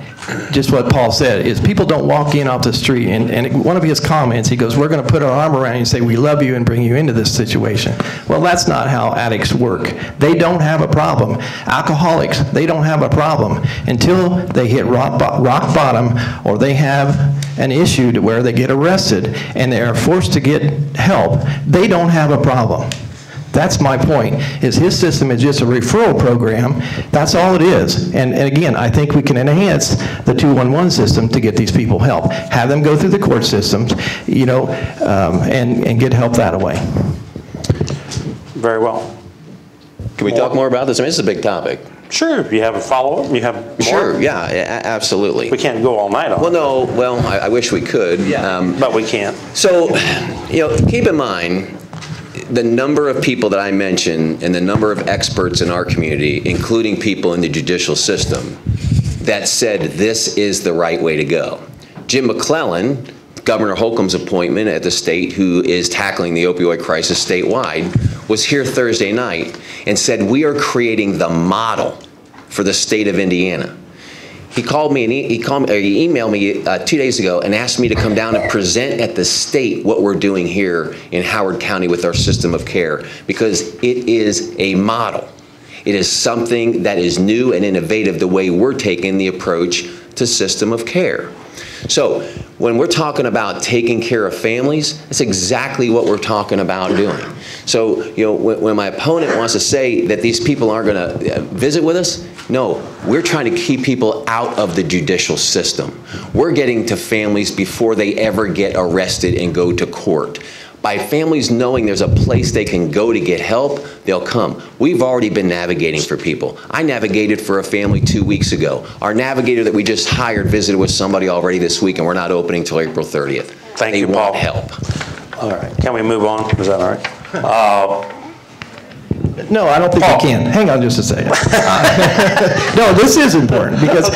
Just what Paul said is people don't walk in off the street and one of his comments, he goes, we're going to put our arm around you and say we love you and bring you into this situation. Well, that's not how addicts work. They don't have a problem. Alcoholics, they don't have a problem until they hit rock bottom, or they have an issue to where they get arrested and they are forced to get help. They don't have a problem. That's my point, is his system is just a referral program. That's all it is. And again, I think we can enhance the 211 system to get these people help. Have them go through the court systems, you know, and get help that way. Very well. Can we talk more about this? I mean, this is a big topic. Sure. If you have a follow-up, you have more? Sure, yeah, absolutely. We can't go all night on it. Well, no, well, I wish we could. Yeah, but we can't. So, you know, keep in mind, the number of people that I mentioned and the number of experts in our community, including people in the judicial system, that said this is the right way to go. Jim McClellan, Governor Holcomb's appointment at the state who is tackling the opioid crisis statewide, was here Thursday night and said we are creating the model for the state of Indiana. He called me and he emailed me 2 days ago and asked me to come down and present at the state what we're doing here in Howard County with our system of care, because it is a model. It is something that is new and innovative, the way we're taking the approach to system of care. So when we're talking about taking care of families, that's exactly what we're talking about doing. So, you know, when my opponent wants to say that these people aren't going to visit with us, no, we're trying to keep people out of the judicial system. We're getting to families before they ever get arrested and go to court. By families knowing there's a place they can go to get help, they'll come. We've already been navigating for people. I navigated for a family 2 weeks ago. Our navigator that we just hired visited with somebody already this week, and we're not opening till April 30th. Thank you, Paul. They want help. All right, can we move on? Is that all right? No, I don't think we can. Hang on just a second. No, this is important because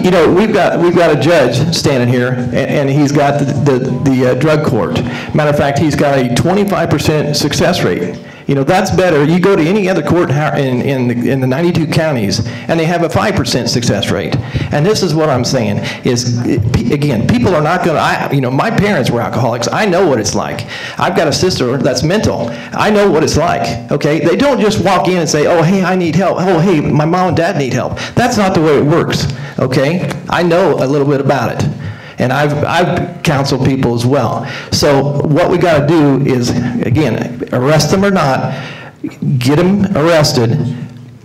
you know, we've got a judge standing here, and he's got the drug court. Matter of fact, he's got a 25% success rate. You know, that's better. You go to any other court in the 92 counties, and they have a 5% success rate. And this is what I'm saying is, again, people are not going to, you know, my parents were alcoholics. I know what it's like. I've got a sister that's mental. I know what it's like, okay? They don't just walk in and say, oh, hey, I need help. Oh, hey, my mom and dad need help. That's not the way it works, okay? I know a little bit about it. And I've counseled people as well. So what we got to do is, again, arrest them or not, get them arrested,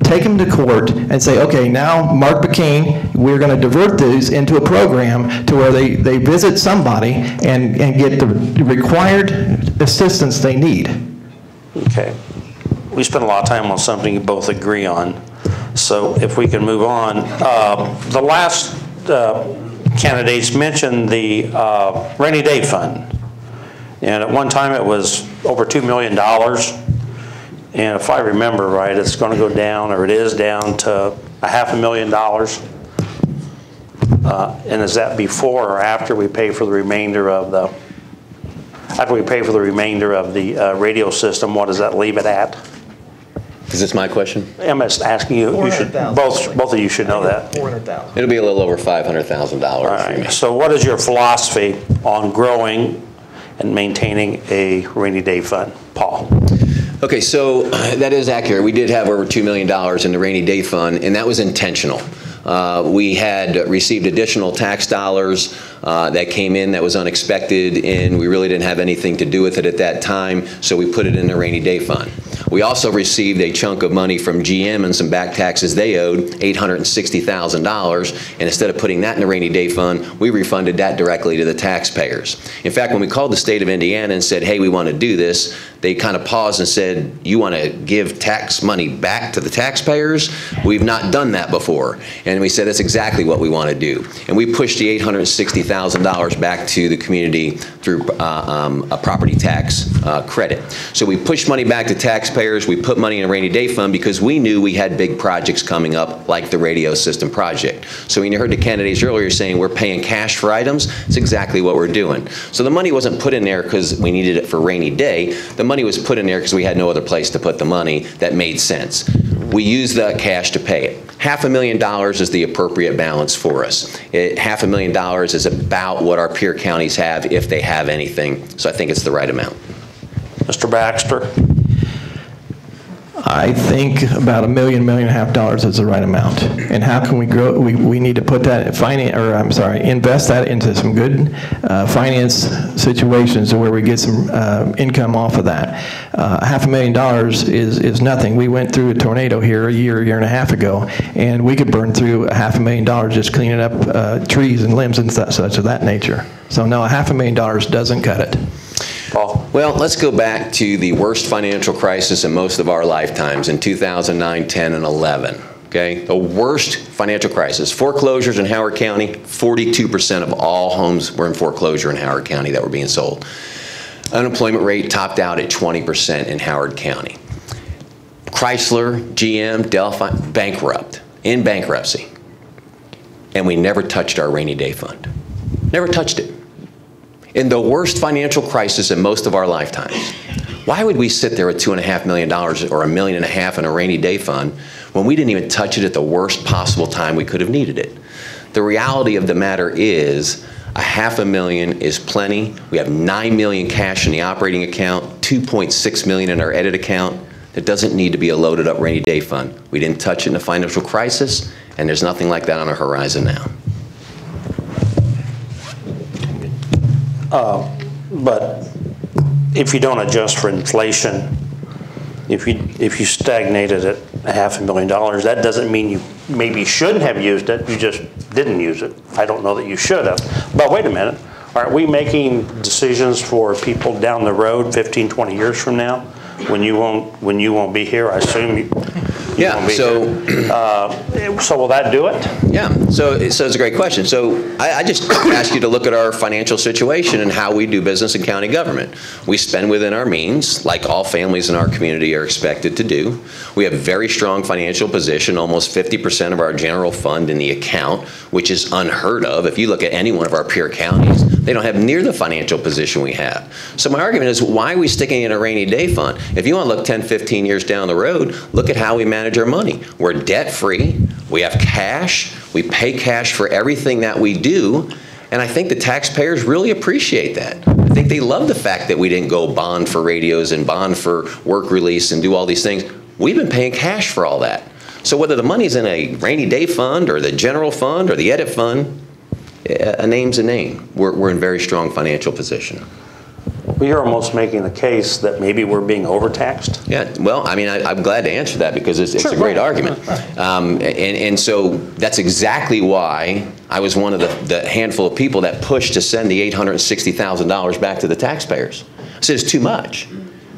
take them to court, and say, okay, now Mark McCain, we're going to divert these into a program to where they visit somebody and get the required assistance they need. Okay. We spent a lot of time on something you both agree on. So if we can move on. The last candidates mentioned the rainy day fund. And at one time it was over $2 million. And if I remember right, it's going to go down, or it is down to $500,000. And is that before or after we pay for the remainder of the, radio system? What does that leave it at? Is this my question? I'm just asking you. You should, both of you should know that. 400,000. It'll be a little over $500,000. All right. So what is your philosophy on growing and maintaining a rainy day fund? Paul. Okay, so that is accurate. We did have over $2 million in the rainy day fund, and that was intentional. We had received additional tax dollars that came in that was unexpected, and we really didn't have anything to do with it at that time, so we put it in the rainy day fund. We also received a chunk of money from GM and some back taxes they owed, $860,000, and instead of putting that in the rainy day fund, we refunded that directly to the taxpayers. In fact, when we called the state of Indiana and said, hey, we want to do this, they kind of paused and said, you want to give tax money back to the taxpayers? We've not done that before. And we said, that's exactly what we want to do. And we pushed the $860,000 back to the community through a property tax credit. So we pushed money back to taxpayers. We put money in a rainy day fund because we knew we had big projects coming up, like the radio system project. So when you heard the candidates earlier saying we're paying cash for items, it's exactly what we're doing. So the money wasn't put in there because we needed it for rainy day. The money was put in there because we had no other place to put the money that made sense. We used that cash to pay it. $500,000 is the appropriate balance for us. $500,000 is about what our peer counties have, if they have anything. So I think it's the right amount. Mr. Baxter. I think about $1 million, $1.5 million is the right amount. And how can we grow? We need to put that invest that into some good finance situations where we get some income off of that. $500,000 is nothing. We went through a tornado here a year and a half ago, and we could burn through $500,000 just cleaning up trees and limbs and such of that nature. So no, $500,000 doesn't cut it. Paul? Well, let's go back to the worst financial crisis in most of our lifetimes in 2009, 10, and 11. Okay, the worst financial crisis. Foreclosures in Howard County, 42% of all homes were in foreclosure in Howard County that were being sold. Unemployment rate topped out at 20% in Howard County. Chrysler, GM, Delphi, in bankruptcy. And we never touched our rainy day fund. Never touched it. In the worst financial crisis in most of our lifetimes. Why would we sit there with $2.5 million or $1.5 million in a rainy day fund when we didn't even touch it at the worst possible time we could have needed it? The reality of the matter is $500,000 is plenty. We have $9 million cash in the operating account, $2.6 million in our edit account. There doesn't need to be a loaded up rainy day fund. We didn't touch it in the financial crisis, and there's nothing like that on our horizon now. But if you don't adjust for inflation, if you stagnated at $500,000, that doesn't mean you maybe shouldn't have used it, you just didn't use it. I don't know that you should have. But wait a minute, aren't we making decisions for people down the road 15, 20 years from now when you won't be here? I assume you won't be here. So will that do it? Yeah, so it's a great question. So I just ask you to look at our financial situation and how we do business in county government. We spend within our means, like all families in our community are expected to do. We have a very strong financial position, almost 50% of our general fund in the account, which is unheard of. If you look at any one of our peer counties, they don't have near the financial position we have. So my argument is, why are we sticking in a rainy day fund? If you want to look 10, 15 years down the road, look at how we manage our money. We're debt-free. We have cash. We pay cash for everything that we do. And I think the taxpayers really appreciate that. I think they love the fact that we didn't go bond for radios and bond for work release and do all these things. We've been paying cash for all that. So whether the money's in a rainy day fund or the general fund or the edit fund, a name's a name. We're in very strong financial position. Well, you're almost making the case that maybe we're being overtaxed. Yeah, well, I mean, I'm glad to answer that because it's a great argument. And so that's exactly why I was one of the handful of people that pushed to send the $860,000 back to the taxpayers. I said, it's too much.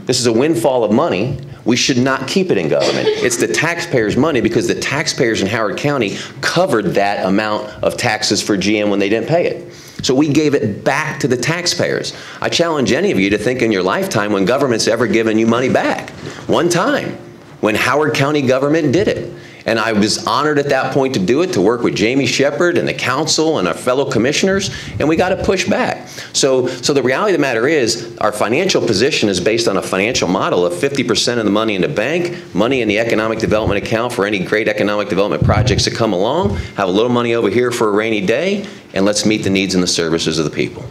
This is a windfall of money. We should not keep it in government. It's the taxpayers' money because the taxpayers in Howard County covered that amount of taxes for GM when they didn't pay it. So we gave it back to the taxpayers. I challenge any of you to think in your lifetime when government's ever given you money back. One time, when Howard County government did it. And I was honored at that point to do it, to work with Jamie Shepard and the council and our fellow commissioners, and we got to push back. So the reality of the matter is, our financial position is based on a financial model of 50% of the money in the bank, money in the economic development account for any great economic development projects that come along, have a little money over here for a rainy day, and let's meet the needs and the services of the people.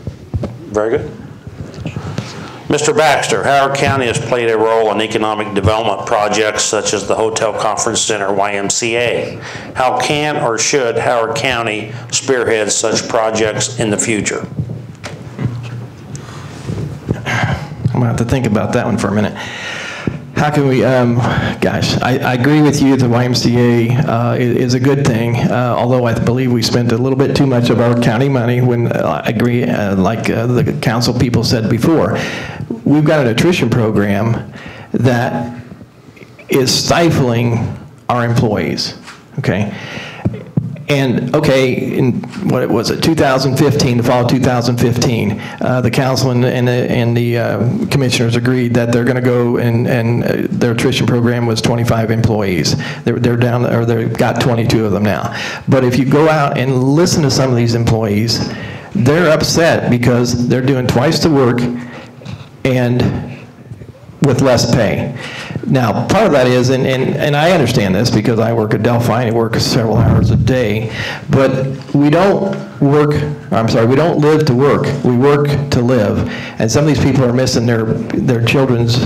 Very good. Mr. Baxter, Howard County has played a role in economic development projects such as the Hotel Conference Center, YMCA. How can or should Howard County spearhead such projects in the future? I'm going to have to think about that one for a minute. How can we, gosh, I agree with you, the YMCA is a good thing, although I believe we spent a little bit too much of our county money when I agree, like the council people said before. We've got an attrition program that is stifling our employees, okay? And okay, in what was it, 2015, the fall of 2015, the council and the commissioners agreed that they're going to go and their attrition program was 25 employees. They're down, or they've got 22 of them now. But if you go out and listen to some of these employees, they're upset because they're doing twice the work and with less pay. Now, part of that is, and I understand this because I work at Delphi and I work several hours a day, but we don't we don't live to work, we work to live. And some of these people are missing their children's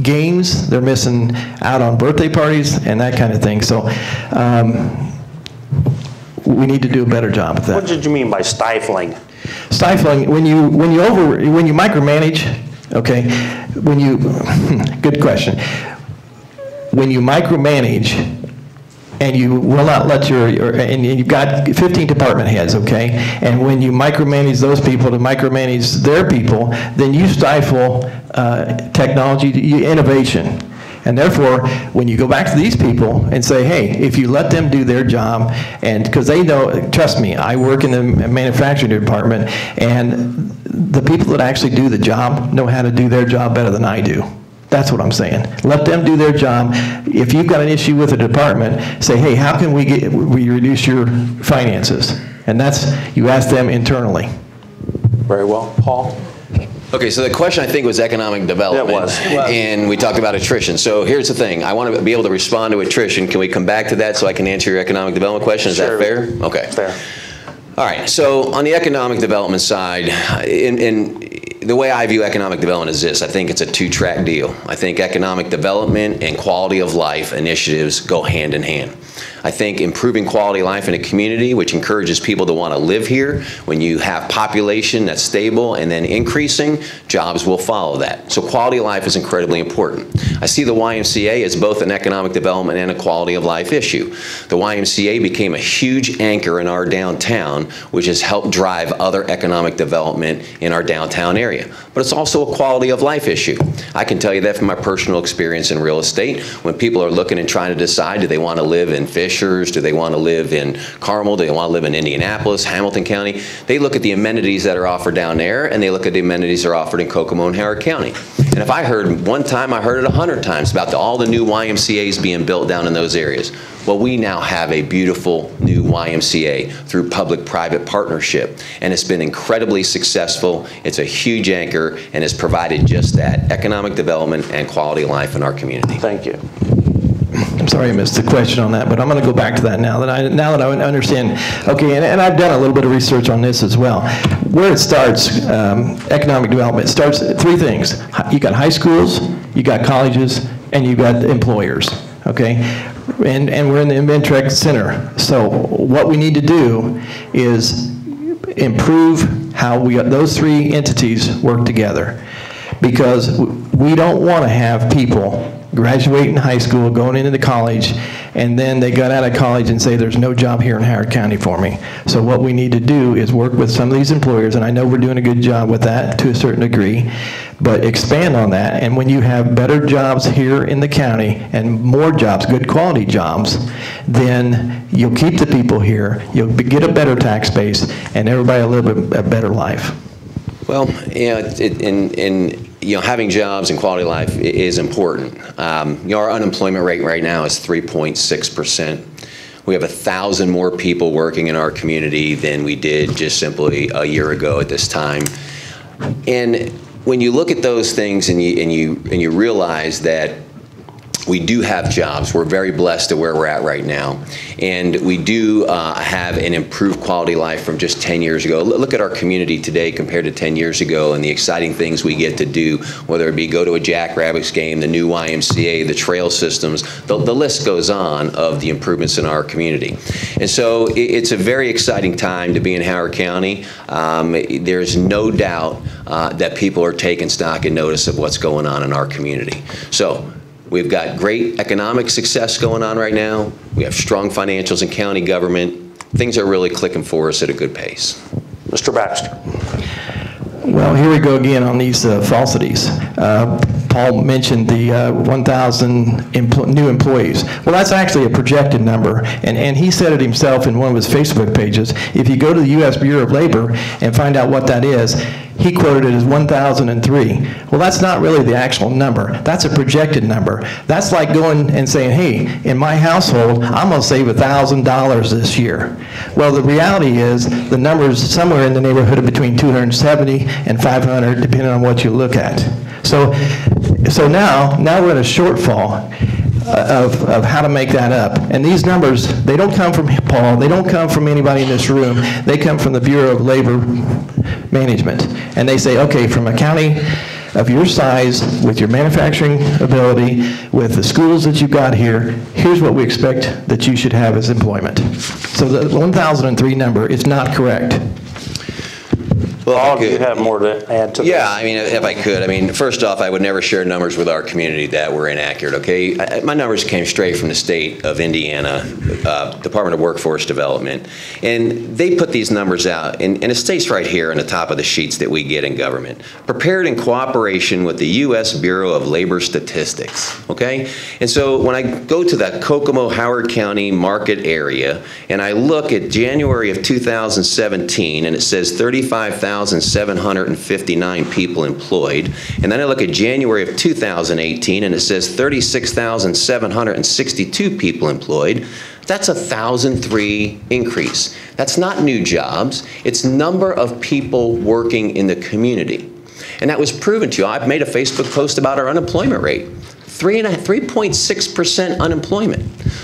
games, they're missing out on birthday parties and that kind of thing. So we need to do a better job with that. What did you mean by stifling? Stifling, when you micromanage, okay, good question. When you micromanage and you will not let and you've got 15 department heads, okay, and when you micromanage those people to micromanage their people, then you stifle technology, innovation. And therefore, when you go back to these people and say, hey, if you let them do their job, and because they know, trust me, I work in the manufacturing department, and the people that actually do the job know how to do their job better than I do. That's what I'm saying. Let them do their job. If you've got an issue with a department, say, hey, how can we reduce your finances? And that's, you ask them internally. Very well. Paul? Okay, so the question I think was economic development. It was. And we talked about attrition. So here's the thing. I want to be able to respond to attrition. Can we come back to that so I can answer your economic development question? Is that fair? Okay. Fair. All right, so on the economic development side, the way I view economic development is this. I think it's a two-track deal. I think economic development and quality of life initiatives go hand in hand. I think improving quality of life in a community, which encourages people to want to live here, when you have population that's stable and then increasing, jobs will follow that. So quality of life is incredibly important. I see the YMCA as both an economic development and a quality of life issue. The YMCA became a huge anchor in our downtown, which has helped drive other economic development in our downtown area. But it's also a quality of life issue. I can tell you that from my personal experience in real estate. When people are looking and trying to decide, do they want to live in Fishers, do they want to live in Carmel, do they want to live in Indianapolis, Hamilton County, they look at the amenities that are offered down there, and they look at the amenities that are offered in Kokomo and Howard County. And if I heard one time, I heard it 100 times about all the new YMCAs being built down in those areas. Well, we now have a beautiful new YMCA through public-private partnership, and it's been incredibly successful. It's a huge anchor, and has provided just that, economic development and quality of life in our community. Thank you. I'm sorry I missed the question on that, but I'm going to go back to that now that I understand. Okay, and I've done a little bit of research on this as well. Where it starts, economic development, starts three things. You got high schools, you got colleges, and you got employers. Okay, and we're in the InvenTrek Center. So what we need to do is improve how those three entities work together, because we don't want to have people graduating high school, going into college, and then they got out of college and say there's no job here in Howard County for me. So what we need to do is work with some of these employers, and I know we're doing a good job with that to a certain degree, but expand on that. And when you have better jobs here in the county and more jobs, good quality jobs, then you'll keep the people here, you'll get a better tax base, and everybody will live a better life. Well, having jobs and quality of life is important. Our unemployment rate right now is 3.6%. We have 1,000 more people working in our community than we did just simply a year ago at this time. And when you look at those things and you realize that we do have jobs. We're very blessed to where we're at right now. And we do have an improved quality of life from just 10 years ago. Look at our community today compared to 10 years ago and the exciting things we get to do, whether it be go to a Jackrabbits game, the new YMCA, the trail systems, the list goes on of the improvements in our community. And so it's a very exciting time to be in Howard County. There's no doubt that people are taking stock and notice of what's going on in our community. So we've got great economic success going on right now. We have strong financials in county government. Things are really clicking for us at a good pace. Mr. Baxter. Well, here we go again on these falsities. Paul mentioned the 1,000 new employees. Well, that's actually a projected number, and he said it himself in one of his Facebook pages. If you go to the U.S. Bureau of Labor and find out what that is, he quoted it as 1,003. Well, that's not really the actual number. That's a projected number. That's like going and saying, hey, in my household, I'm going to save $1,000 this year. Well, the reality is the number is somewhere in the neighborhood of between 270 and 500, depending on what you look at. So now we're in a shortfall of how to make that up. And these numbers, they don't come from Paul, they don't come from anybody in this room, they come from the Bureau of Labor Management. And they say, okay, from a county of your size, with your manufacturing ability, with the schools that you've got here, here's what we expect that you should have as employment. So the 1,003 number is not correct. Well, Paul, do you have more to add to that? Yeah, I mean, if I could. I mean, first off, I would never share numbers with our community that were inaccurate, okay? My numbers came straight from the state of Indiana, Department of Workforce Development. And they put these numbers out, and it states right here on the top of the sheets that we get in government. Prepared in cooperation with the U.S. Bureau of Labor Statistics, okay? And so when I go to that Kokomo-Howard County market area, and I look at January of 2017, and it says 35,759 people employed. And then I look at January of 2018, and it says 36,762 people employed. That's a 1,003 increase. That's not new jobs. It's number of people working in the community. And that was proven to you. I've made a Facebook post about our unemployment rate. 3.6% unemployment.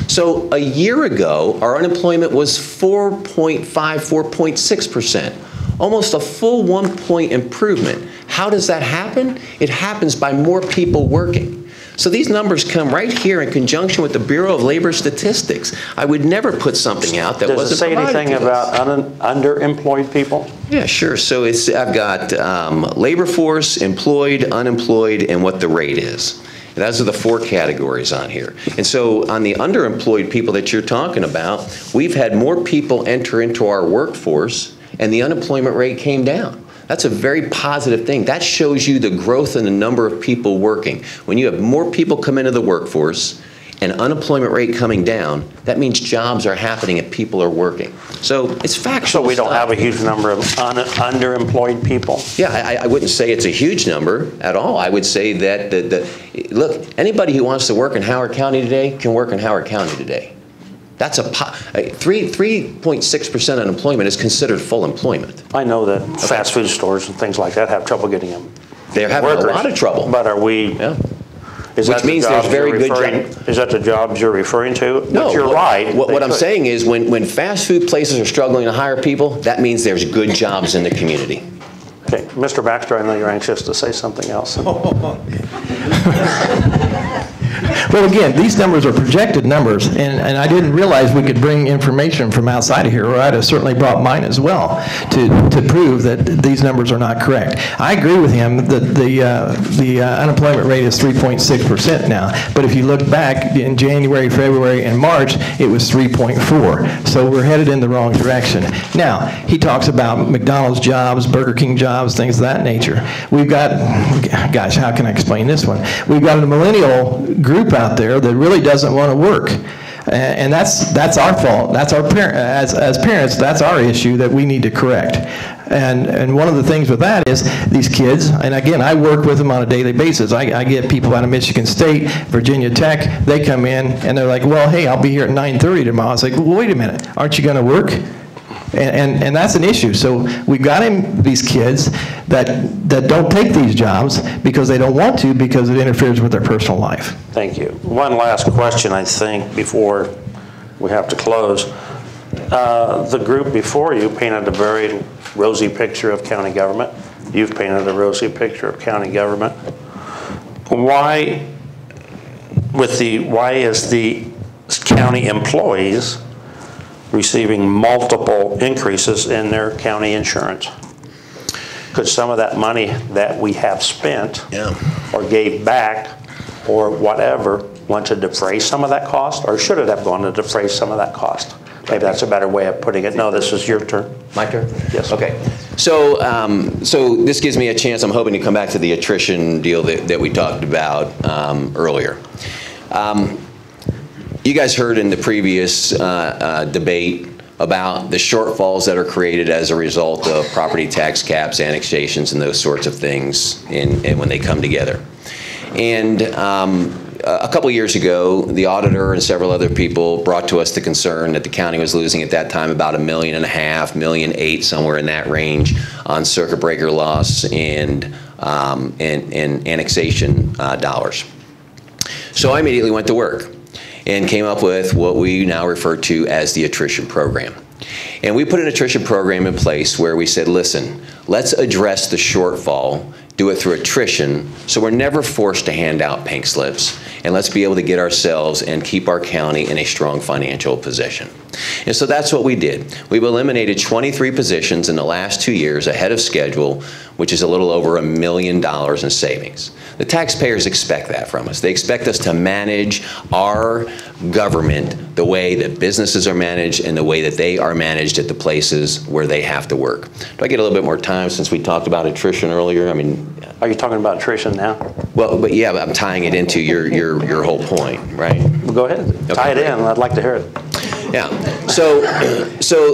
So a year ago, our unemployment was 4.6%. Almost a full 1 point improvement. How does that happen? It happens by more people working. So these numbers come right here in conjunction with the Bureau of Labor Statistics. I would never put something out that Does it wasn't say provided anything to us. about underemployed people? Yeah, sure. So I've got labor force, employed, unemployed, and what the rate is. And those are the 4 categories on here. And so on the underemployed people that you're talking about, we've had more people enter into our workforce, and the unemployment rate came down. That's a very positive thing. That shows you the growth in the number of people working. When you have more people come into the workforce and unemployment rate coming down, that means jobs are happening and people are working. So it's factual So we don't stuff. have a huge number of underemployed people? Yeah, I wouldn't say it's a huge number at all. I would say that, look, anybody who wants to work in Howard County today can work in Howard County today. That's 3.6% unemployment is considered full employment. I know that fast food stores and things like that have trouble getting them. They're having workers. a lot of trouble. But are we, Yeah. is Which that the means there's jobs very you're good referring, is that the jobs you're referring to? No, But you're right. What I'm could. saying is when fast food places are struggling to hire people, that means there's good jobs in the community. Okay, Mr. Baxter, I know you're anxious to say something else. Well, again, these numbers are projected numbers, and I didn't realize we could bring information from outside of here, or I'd have certainly brought mine as well to prove that these numbers are not correct. I agree with him that the unemployment rate is 3.6% now, but if you look back in January, February, and March, it was 3.4. So we're headed in the wrong direction. Now, he talks about McDonald's jobs, Burger King jobs, things of that nature. We've got, gosh, how can I explain this one? We've got a millennial group out there that really doesn't want to work. And that's our fault. That's our as parents, that's our issue that we need to correct. And one of the things with that is these kids, and again, I work with them on a daily basis. I get people out of Michigan State, Virginia Tech, they come in and they're like, well, hey, I'll be here at 9:30 tomorrow. It's like, well, wait a minute, aren't you going to work? And that's an issue. So we've got these kids that don't take these jobs because they don't want to, because it interferes with their personal life. Thank you. One last question, I think, before we have to close. The group before you painted a very rosy picture of county government. You've painted a rosy picture of county government. Why is the county employees receiving multiple increases in their county insurance? Could some of that money that we have spent or gave back or whatever went to defray some of that cost, or should it have gone to defray some of that cost? Maybe that's a better way of putting it. No, this is your turn. My turn? Yes. Okay. So, so this gives me a chance. I'm hoping to come back to the attrition deal that we talked about earlier. You guys heard in the previous debate about the shortfalls that are created as a result of property tax caps, annexations, and those sorts of things when they come together. And a couple years ago, the auditor and several other people brought to us the concern that the county was losing at that time about $1.5 million, $1.8 million, somewhere in that range on circuit breaker loss and annexation dollars. So I immediately went to work and came up with what we now refer to as the attrition program. And we put an attrition program in place where we said, listen, let's address the shortfall, do it through attrition, so we're never forced to hand out pink slips, and let's be able to get ourselves and keep our county in a strong financial position. And so that's what we did. We've eliminated 23 positions in the last 2 years ahead of schedule, which is a little over $1 million in savings. The taxpayers expect that from us. They expect us to manage our government the way that businesses are managed and the way that they are managed at the places where they have to work. Do I get a little bit more time since we talked about attrition earlier? I mean, Are you talking about attrition now? well, but yeah, I'm tying it into your whole point, right? Well, go ahead. Tie it in. I'd like to hear it. Yeah. So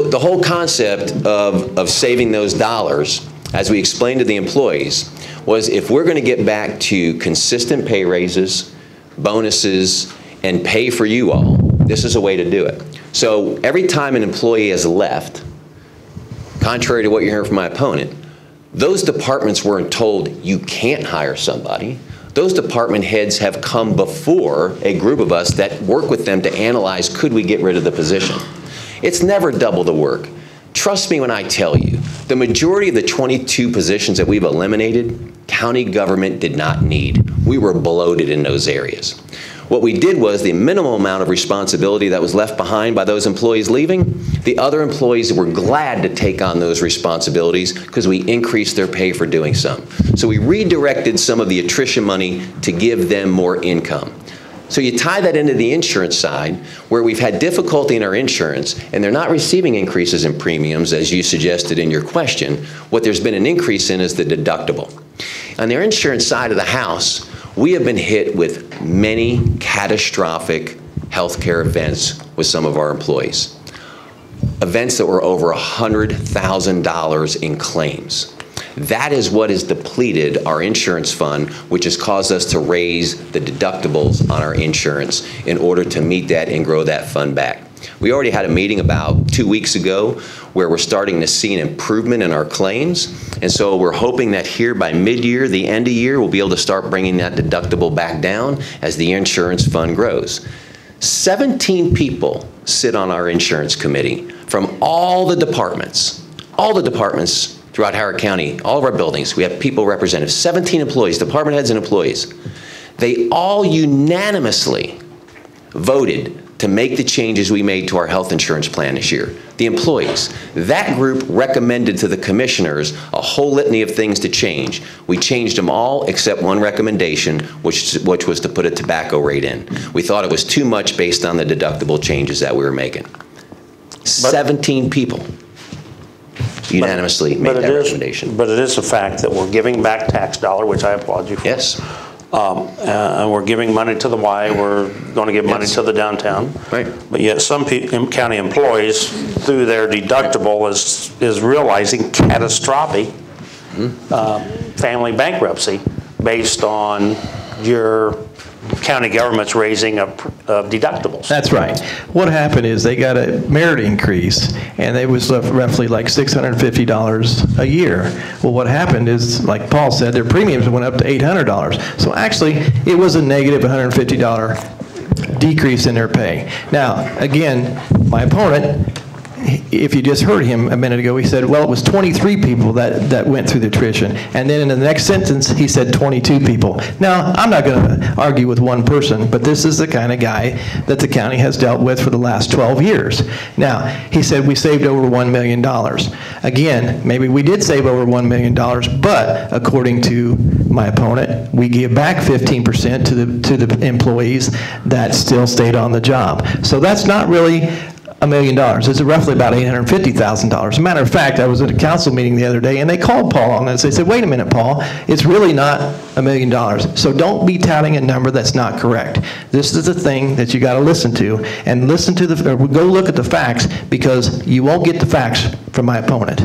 the whole concept of saving those dollars, as we explained to the employees, was if we're going to get back to consistent pay raises, bonuses, and pay for you all, this is a way to do it. So every time an employee has left, contrary to what you're hearing from my opponent, those departments weren't told you can't hire somebody. Those department heads have come before a group of us that work with them to analyze, could we get rid of the position? It's never double the work. Trust me when I tell you, the majority of the 22 positions that we've eliminated, county government did not need. We were bloated in those areas. What we did was the minimum amount of responsibility that was left behind by those employees leaving, the other employees were glad to take on those responsibilities because we increased their pay for doing so. So we redirected some of the attrition money to give them more income. So you tie that into the insurance side, where we've had difficulty in our insurance, and they're not receiving increases in premiums, as you suggested in your question. What there's been an increase in is the deductible. On their insurance side of the house, we have been hit with many catastrophic healthcare events with some of our employees. Events that were over $100,000 in claims. That is what has depleted our insurance fund, which has caused us to raise the deductibles on our insurance in order to meet that and grow that fund back. We already had a meeting about 2 weeks ago where we're starting to see an improvement in our claims. And so we're hoping that here by mid-year, the end of year, we'll be able to start bringing that deductible back down as the insurance fund grows. 17 people sit on our insurance committee from all the departments throughout Howard County, all of our buildings. We have people represented, 17 employees, department heads and employees. They all unanimously voted to make the changes we made to our health insurance plan this year. The employees. That group recommended to the commissioners a whole litany of things to change. We changed them all except one recommendation, which was to put a tobacco rate in. We thought it was too much based on the deductible changes that we were making. 17 people unanimously made that recommendation. But it is a fact that we're giving back tax dollar, which I applaud you for. Yes. And we're giving money to the Y, we're going to give money to the downtown. Right. But yet some county employees, through their deductible, is realizing catastrophic family bankruptcy based on your county government's raising of deductibles. That's right. What happened is they got a merit increase, and it was roughly like $650 a year. Well, what happened is, like Paul said, their premiums went up to $800. So actually, it was a negative $150 decrease in their pay. Now, again, my opponent, if you just heard him a minute ago, he said, well, it was 23 people that went through the attrition. And then in the next sentence, he said 22 people. Now, I'm not going to argue with one person, but this is the kind of guy that the county has dealt with for the last 12 years. Now, he said we saved over $1 million. Again, maybe we did save over $1 million, but according to my opponent, we give back 15% to the employees that still stayed on the job. So that's not really $1 million. It's roughly about $850,000. As a matter of fact, I was at a council meeting the other day, and they called Paul on this. They said, wait a minute, Paul, it's really not $1 million. So don't be touting a number that's not correct. This is the thing that you got to listen to, and listen to go look at the facts, because you won't get the facts from my opponent.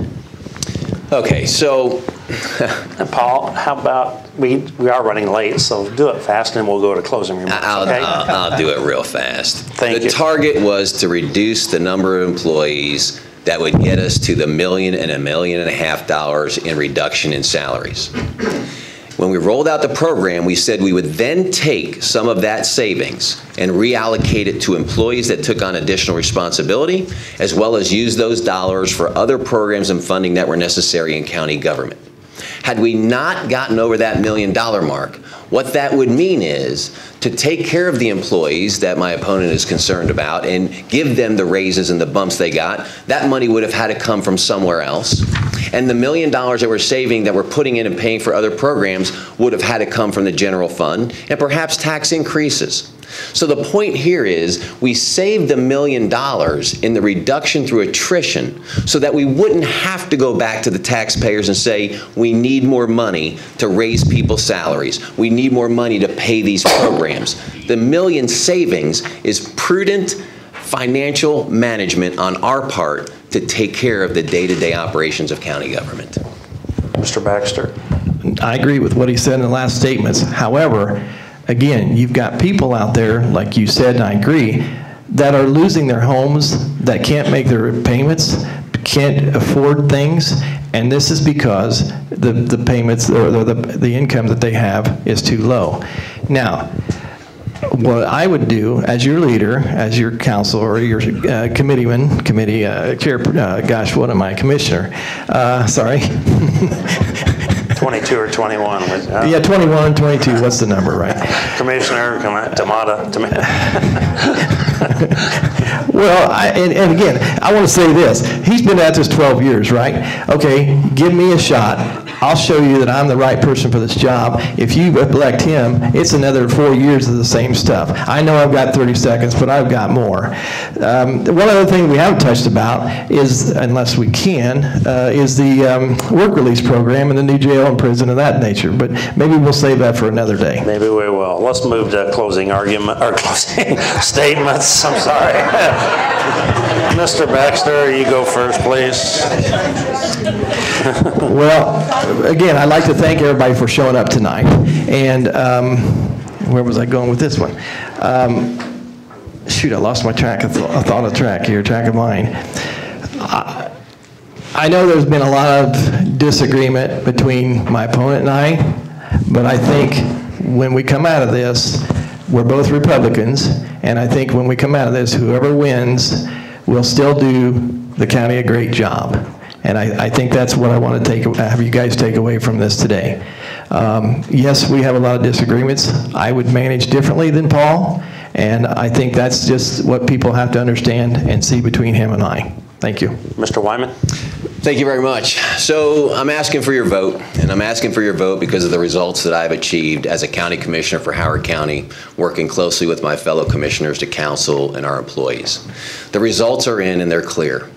Okay, so Paul, how about, we are running late, so do it fast and we'll go to closing remarks. I'll do it real fast. Thank you. The target was to reduce the number of employees that would get us to the $1 million and $1.5 million in reduction in salaries. When we rolled out the program, we said we would then take some of that savings and reallocate it to employees that took on additional responsibility, as well as use those dollars for other programs and funding that were necessary in county government. Had we not gotten over that $1 million mark, what that would mean is to take care of the employees that my opponent is concerned about and give them the raises and the bumps they got. That money would have had to come from somewhere else. And the $1 million that we're saving, that we're putting in and paying for other programs, would have had to come from the general fund and perhaps tax increases. So the point here is we saved $1 million in the reduction through attrition so that we wouldn't have to go back to the taxpayers and say, we need more money to raise people's salaries. We need more money to pay these programs. The $1 million savings is prudent financial management on our part to take care of the day-to-day operations of county government. Mr. Baxter. I agree with what he said in the last statements. However, again, you've got people out there, like you said, and I agree, that are losing their homes, that can't make their payments, can't afford things, and this is because the payments or the income that they have is too low. Now, what I would do as your leader, as your council, or your chair, gosh, what am I, commissioner? Sorry. 22 or 21. Yeah, 21, 22, what's the number, right? Commissioner, tomato. Well, and again, I want to say this. He's been at this 12 years, right? Okay, give me a shot. I'll show you that I'm the right person for this job. If you elect him, it's another 4 years of the same stuff. I know I've got 30 seconds, but I've got more. One other thing we haven't touched about is, unless we can, is the work release program and the new jail and prison of that nature. But maybe we'll save that for another day. Maybe we will. Let's move to closing argument, or closing statements. I'm sorry. Mr. Baxter, you go first, please. Well, again, I'd like to thank everybody for showing up tonight. And where was I going with this one? Shoot, I lost my track of track of mind. I know there's been a lot of disagreement between my opponent and I, but I think when we come out of this, we're both Republicans, and I think when we come out of this, whoever wins will still do the county a great job. And I think that's what I want to have you guys take away from this today. Yes, we have a lot of disagreements. I would manage differently than Paul, and I think that's just what people have to understand and see between him and I. Thank you. Mr. Wyman? Thank you very much. So I'm asking for your vote, and I'm asking for your vote because of the results that I've achieved as a county commissioner for Howard County, working closely with my fellow commissioners, the council, and our employees. The results are in and they're clear.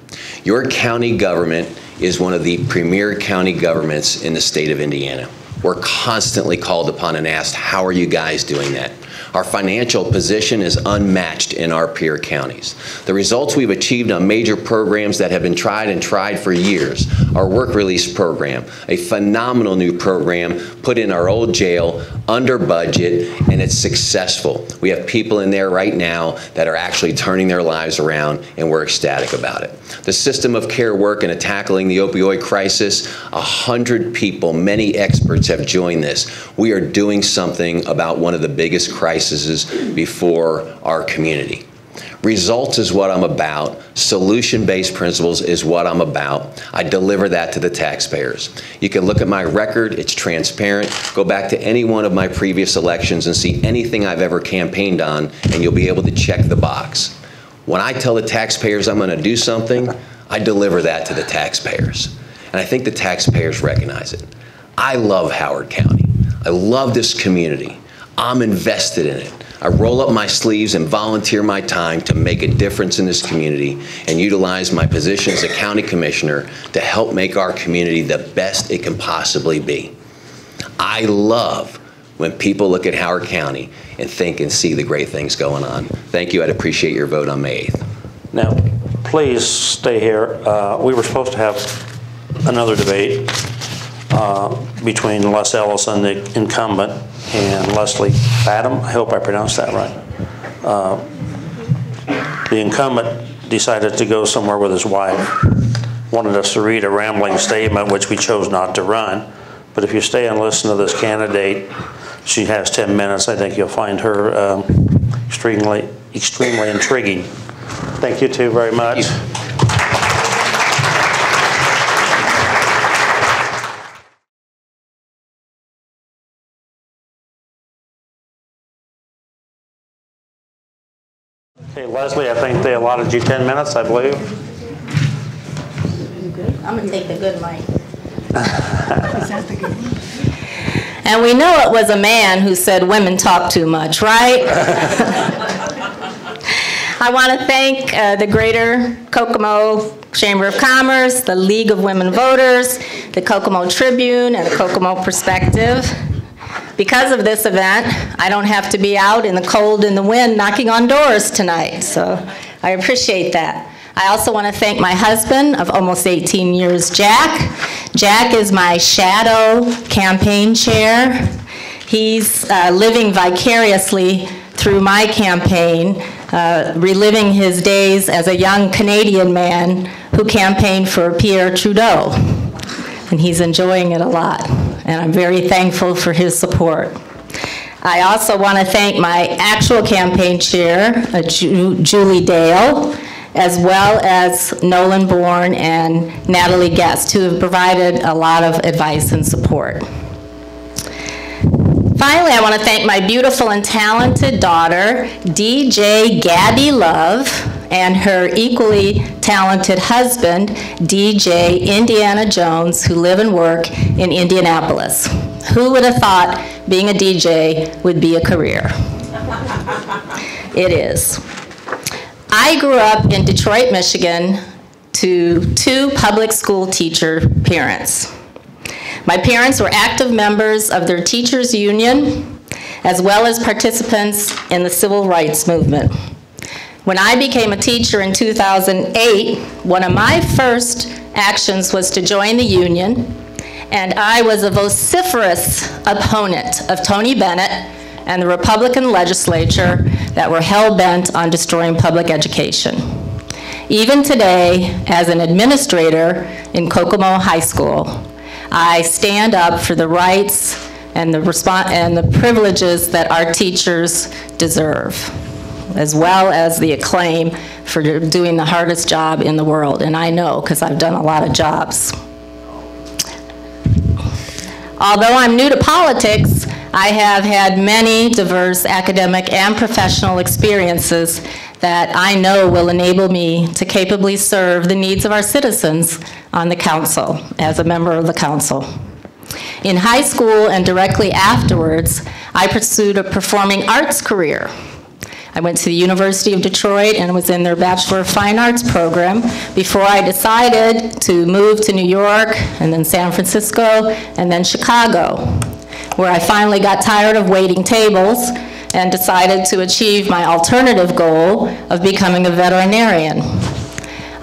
Your county government is one of the premier county governments in the state of Indiana. We're constantly called upon and asked, how are you guys doing that? Our financial position is unmatched in our peer counties. The results we've achieved on major programs that have been tried for years, our work release program, a phenomenal new program put in our old jail under budget, and it's successful. We have people in there right now that are actually turning their lives around, and we're ecstatic about it. The system of care work and tackling the opioid crisis, 100 people, many experts have joined this. We are doing something about one of the biggest crises before our community. Results is what I'm about. Solution-based principles is what I'm about. I deliver that to the taxpayers. You can look at my record. It's transparent. Go back to any one of my previous elections and see anything I've ever campaigned on, and you'll be able to check the box. When I tell the taxpayers I'm going to do something, I deliver that to the taxpayers. And I think the taxpayers recognize it. I love Howard County. I love this community. I'm invested in it. I roll up my sleeves and volunteer my time to make a difference in this community and utilize my position as a county commissioner to help make our community the best it can possibly be. I love when people look at Howard County and think and see the great things going on. Thank you. I'd appreciate your vote on May 8th. Now, please stay here. We were supposed to have another debate between Les Ellison, the incumbent, and Leslie Fadum. I hope I pronounced that right. The incumbent decided to go somewhere with his wife, wanted us to read a rambling statement, which we chose not to run. But if you stay and listen to this candidate, she has 10 minutes. I think you'll find her extremely intriguing. Thank you two very much. Okay, Leslie, I think they allotted you 10 minutes, I believe. I'm going to take the good mic. And we know it was a man who said women talk too much, right? I want to thank the Greater Kokomo Chamber of Commerce, the League of Women Voters, the Kokomo Tribune, and the Kokomo Perspective. Because of this event, I don't have to be out in the cold and the wind knocking on doors tonight, so I appreciate that. I also want to thank my husband of almost 18 years, Jack. Jack is my shadow campaign chair. He's living vicariously through my campaign, reliving his days as a young Canadian man who campaigned for Pierre Trudeau. And he's enjoying it a lot, and I'm very thankful for his support. I also want to thank my actual campaign chair, Julie Dale, as well as Nolan Bourne and Natalie Guest, who have provided a lot of advice and support. Finally, I want to thank my beautiful and talented daughter, DJ Gabby Love, and her equally talented husband, DJ Indiana Jones, who live and work in Indianapolis. Who would have thought being a DJ would be a career? It is. I grew up in Detroit, Michigan, to 2 public school teacher parents. My parents were active members of their teachers' union, as well as participants in the civil rights movement. When I became a teacher in 2008, one of my first actions was to join the union, and I was a vociferous opponent of Tony Bennett and the Republican legislature that were hell-bent on destroying public education. Even today, as an administrator in Kokomo High School, I stand up for the rights and the privileges that our teachers deserve, as well as the acclaim for doing the hardest job in the world. And I know, because I've done a lot of jobs. Although I'm new to politics, I have had many diverse academic and professional experiences that I know will enable me to capably serve the needs of our citizens on the council, as a member of the council. In high school and directly afterwards, I pursued a performing arts career. I went to the University of Detroit and was in their Bachelor of Fine Arts program before I decided to move to New York, and then San Francisco, and then Chicago, where I finally got tired of waiting tables and decided to achieve my alternative goal of becoming a veterinarian.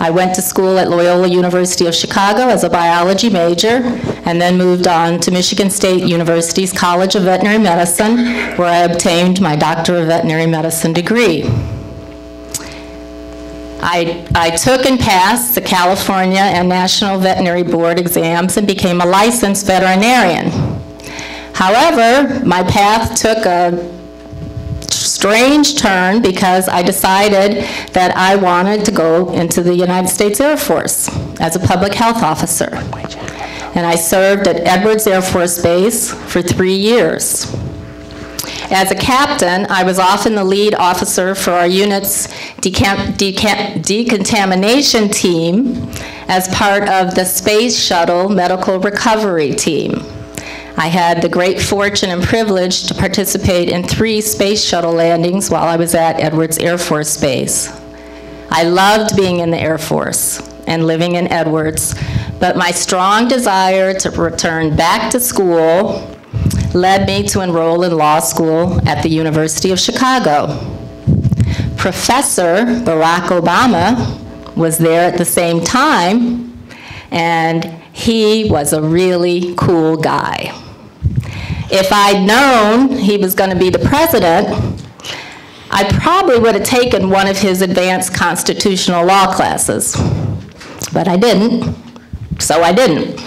I went to school at Loyola University of Chicago as a biology major, and then moved on to Michigan State University's College of Veterinary Medicine, where I obtained my Doctor of Veterinary Medicine degree. I took and passed the California and National Veterinary Board exams and became a licensed veterinarian. However, my path took a strange turn because I decided that I wanted to go into the United States Air Force as a public health officer. And I served at Edwards Air Force Base for 3 years. As a captain, I was often the lead officer for our unit's decontamination team as part of the Space Shuttle Medical Recovery Team. I had the great fortune and privilege to participate in 3 space shuttle landings while I was at Edwards Air Force Base. I loved being in the Air Force and living in Edwards, but my strong desire to return back to school led me to enroll in law school at the University of Chicago. Professor Barack Obama was there at the same time, and he was a really cool guy. If I'd known he was going to be the president, I probably would have taken one of his advanced constitutional law classes. But I didn't, so I didn't.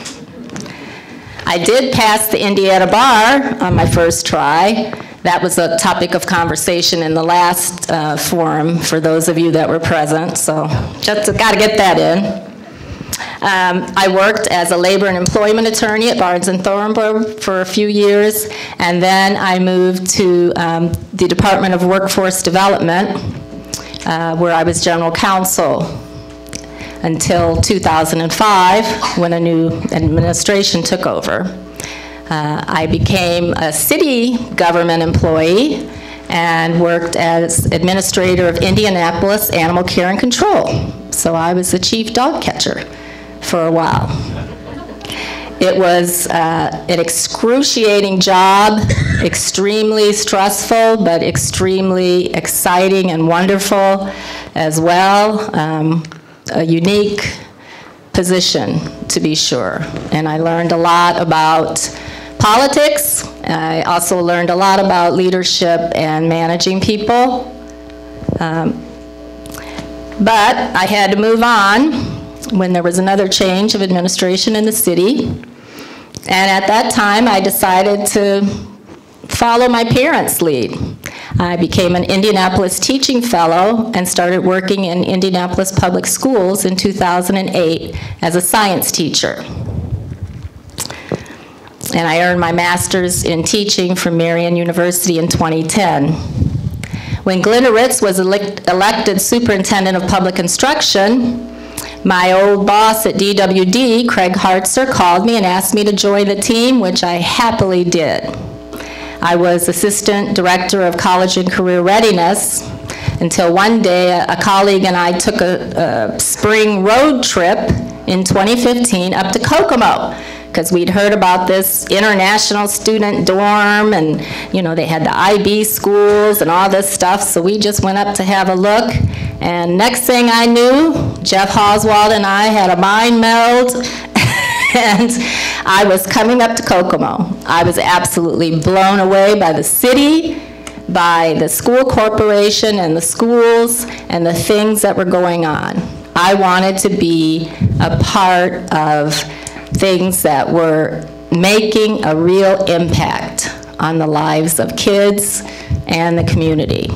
I did pass the Indiana bar on my first try. That was a topic of conversation in the last forum for those of you that were present, so just got to get that in. I worked as a labor and employment attorney at Barnes & Thornburg for a few years, and then I moved to the Department of Workforce Development, where I was general counsel until 2005, when a new administration took over. I became a city government employee and worked as administrator of Indianapolis Animal Care and Control. So I was the chief dog catcher for a while. It was an excruciating job, extremely stressful, but extremely exciting and wonderful as well. A unique position, to be sure. And I learned a lot about politics. I also learned a lot about leadership and managing people. But I had to move on when there was another change of administration in the city. And at that time, I decided to follow my parents' lead. I became an Indianapolis Teaching Fellow and started working in Indianapolis Public Schools in 2008 as a science teacher. And I earned my master's in teaching from Marian University in 2010. When Glenda Ritz was elected Superintendent of Public Instruction, my old boss at DWD, Craig Hartzer, called me and asked me to join the team, which I happily did. I was Assistant Director of College and Career Readiness until one day a colleague and I took a spring road trip in 2015 up to Kokomo, because we'd heard about this international student dorm, and they had the IB schools and all this stuff, so we just went up to have a look. And next thing I knew, Jeff Oswald and I had a mind meld, and I was coming up to Kokomo. I was absolutely blown away by the city, by the school corporation and the schools and the things that were going on. I wanted to be a part of things that were making a real impact on the lives of kids and the community.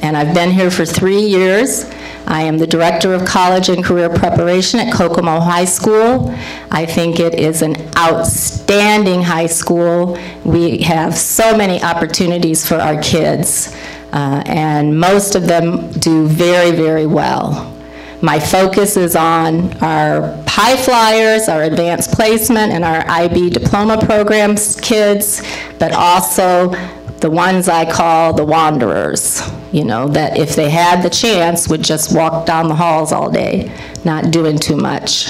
And I've been here for 3 years. I am the Director of College and Career Preparation at Kokomo High School. I think it is an outstanding high school. We have so many opportunities for our kids, and most of them do very, very well. My focus is on our high flyers, our advanced placement, and our IB diploma programs kids, but also the ones I call the wanderers, that if they had the chance would just walk down the halls all day, not doing too much.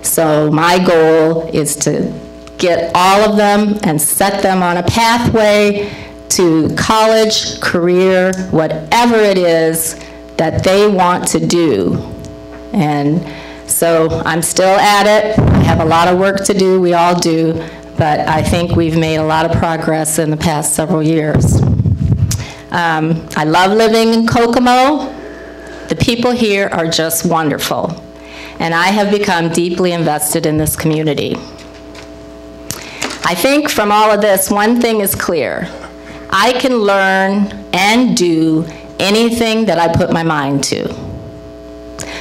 So my goal is to get all of them and set them on a pathway to college, career, whatever it is that they want to do. And so I'm still at it. I have a lot of work to do, we all do, but I think we've made a lot of progress in the past several years. I love living in Kokomo. The people here are just wonderful, and I have become deeply invested in this community. I think from all of this, one thing is clear. I can learn and do anything that I put my mind to.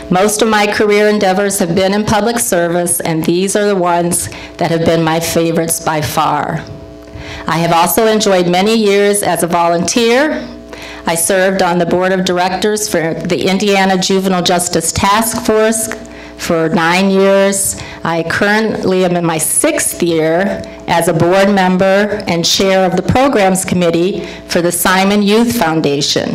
Most of my career endeavors have been in public service, and these are the ones that have been my favorites by far. I have also enjoyed many years as a volunteer. I served on the board of directors for the Indiana Juvenile Justice Task Force for 9 years. I currently am in my 6th year as a board member and chair of the programs committee for the Simon Youth Foundation,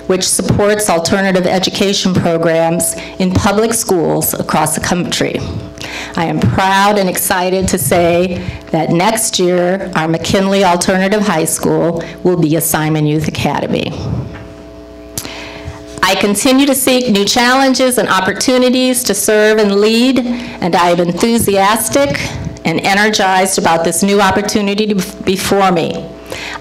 which supports alternative education programs in public schools across the country. I am proud and excited to say that next year, our McKinley Alternative High School will be a Simon Youth Academy. I continue to seek new challenges and opportunities to serve and lead, and I am enthusiastic and energized about this new opportunity before me.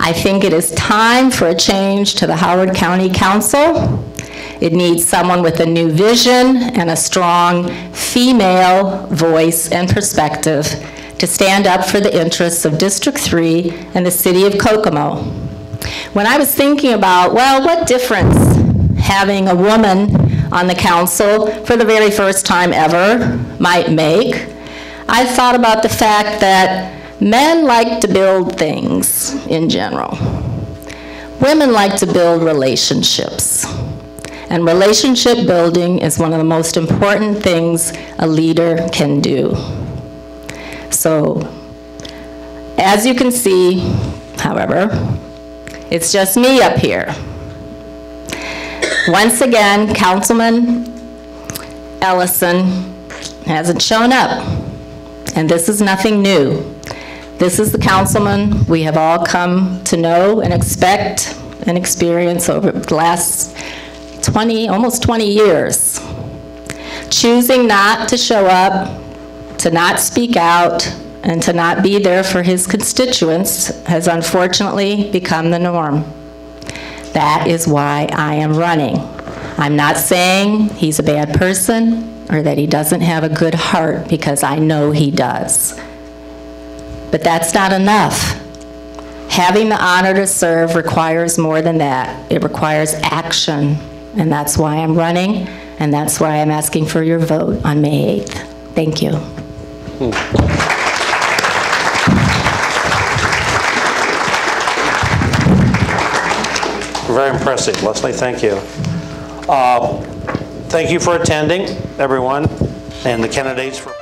I think it is time for a change to the Howard County Council. It needs someone with a new vision and a strong female voice and perspective to stand up for the interests of District 3 and the city of Kokomo. When I was thinking about, well, what difference having a woman on the council for the very first time ever might make, I thought about the fact that men like to build things in general. Women like to build relationships. And relationship building is one of the most important things a leader can do. So, as you can see, however, it's just me up here. Once again, Councilman Ellison hasn't shown up, and this is nothing new. This is the councilman we have all come to know and expect and experience over the last almost 20 years. Choosing not to show up, to not speak out, and to not be there for his constituents has unfortunately become the norm. That is why I am running. I'm not saying he's a bad person or that he doesn't have a good heart, because I know he does. But that's not enough. Having the honor to serve requires more than that. It requires action, and that's why I'm running, and that's why I'm asking for your vote on May 8th. Thank you. Very impressive, Leslie. Thank you. Thank you for attending, everyone, and the candidates for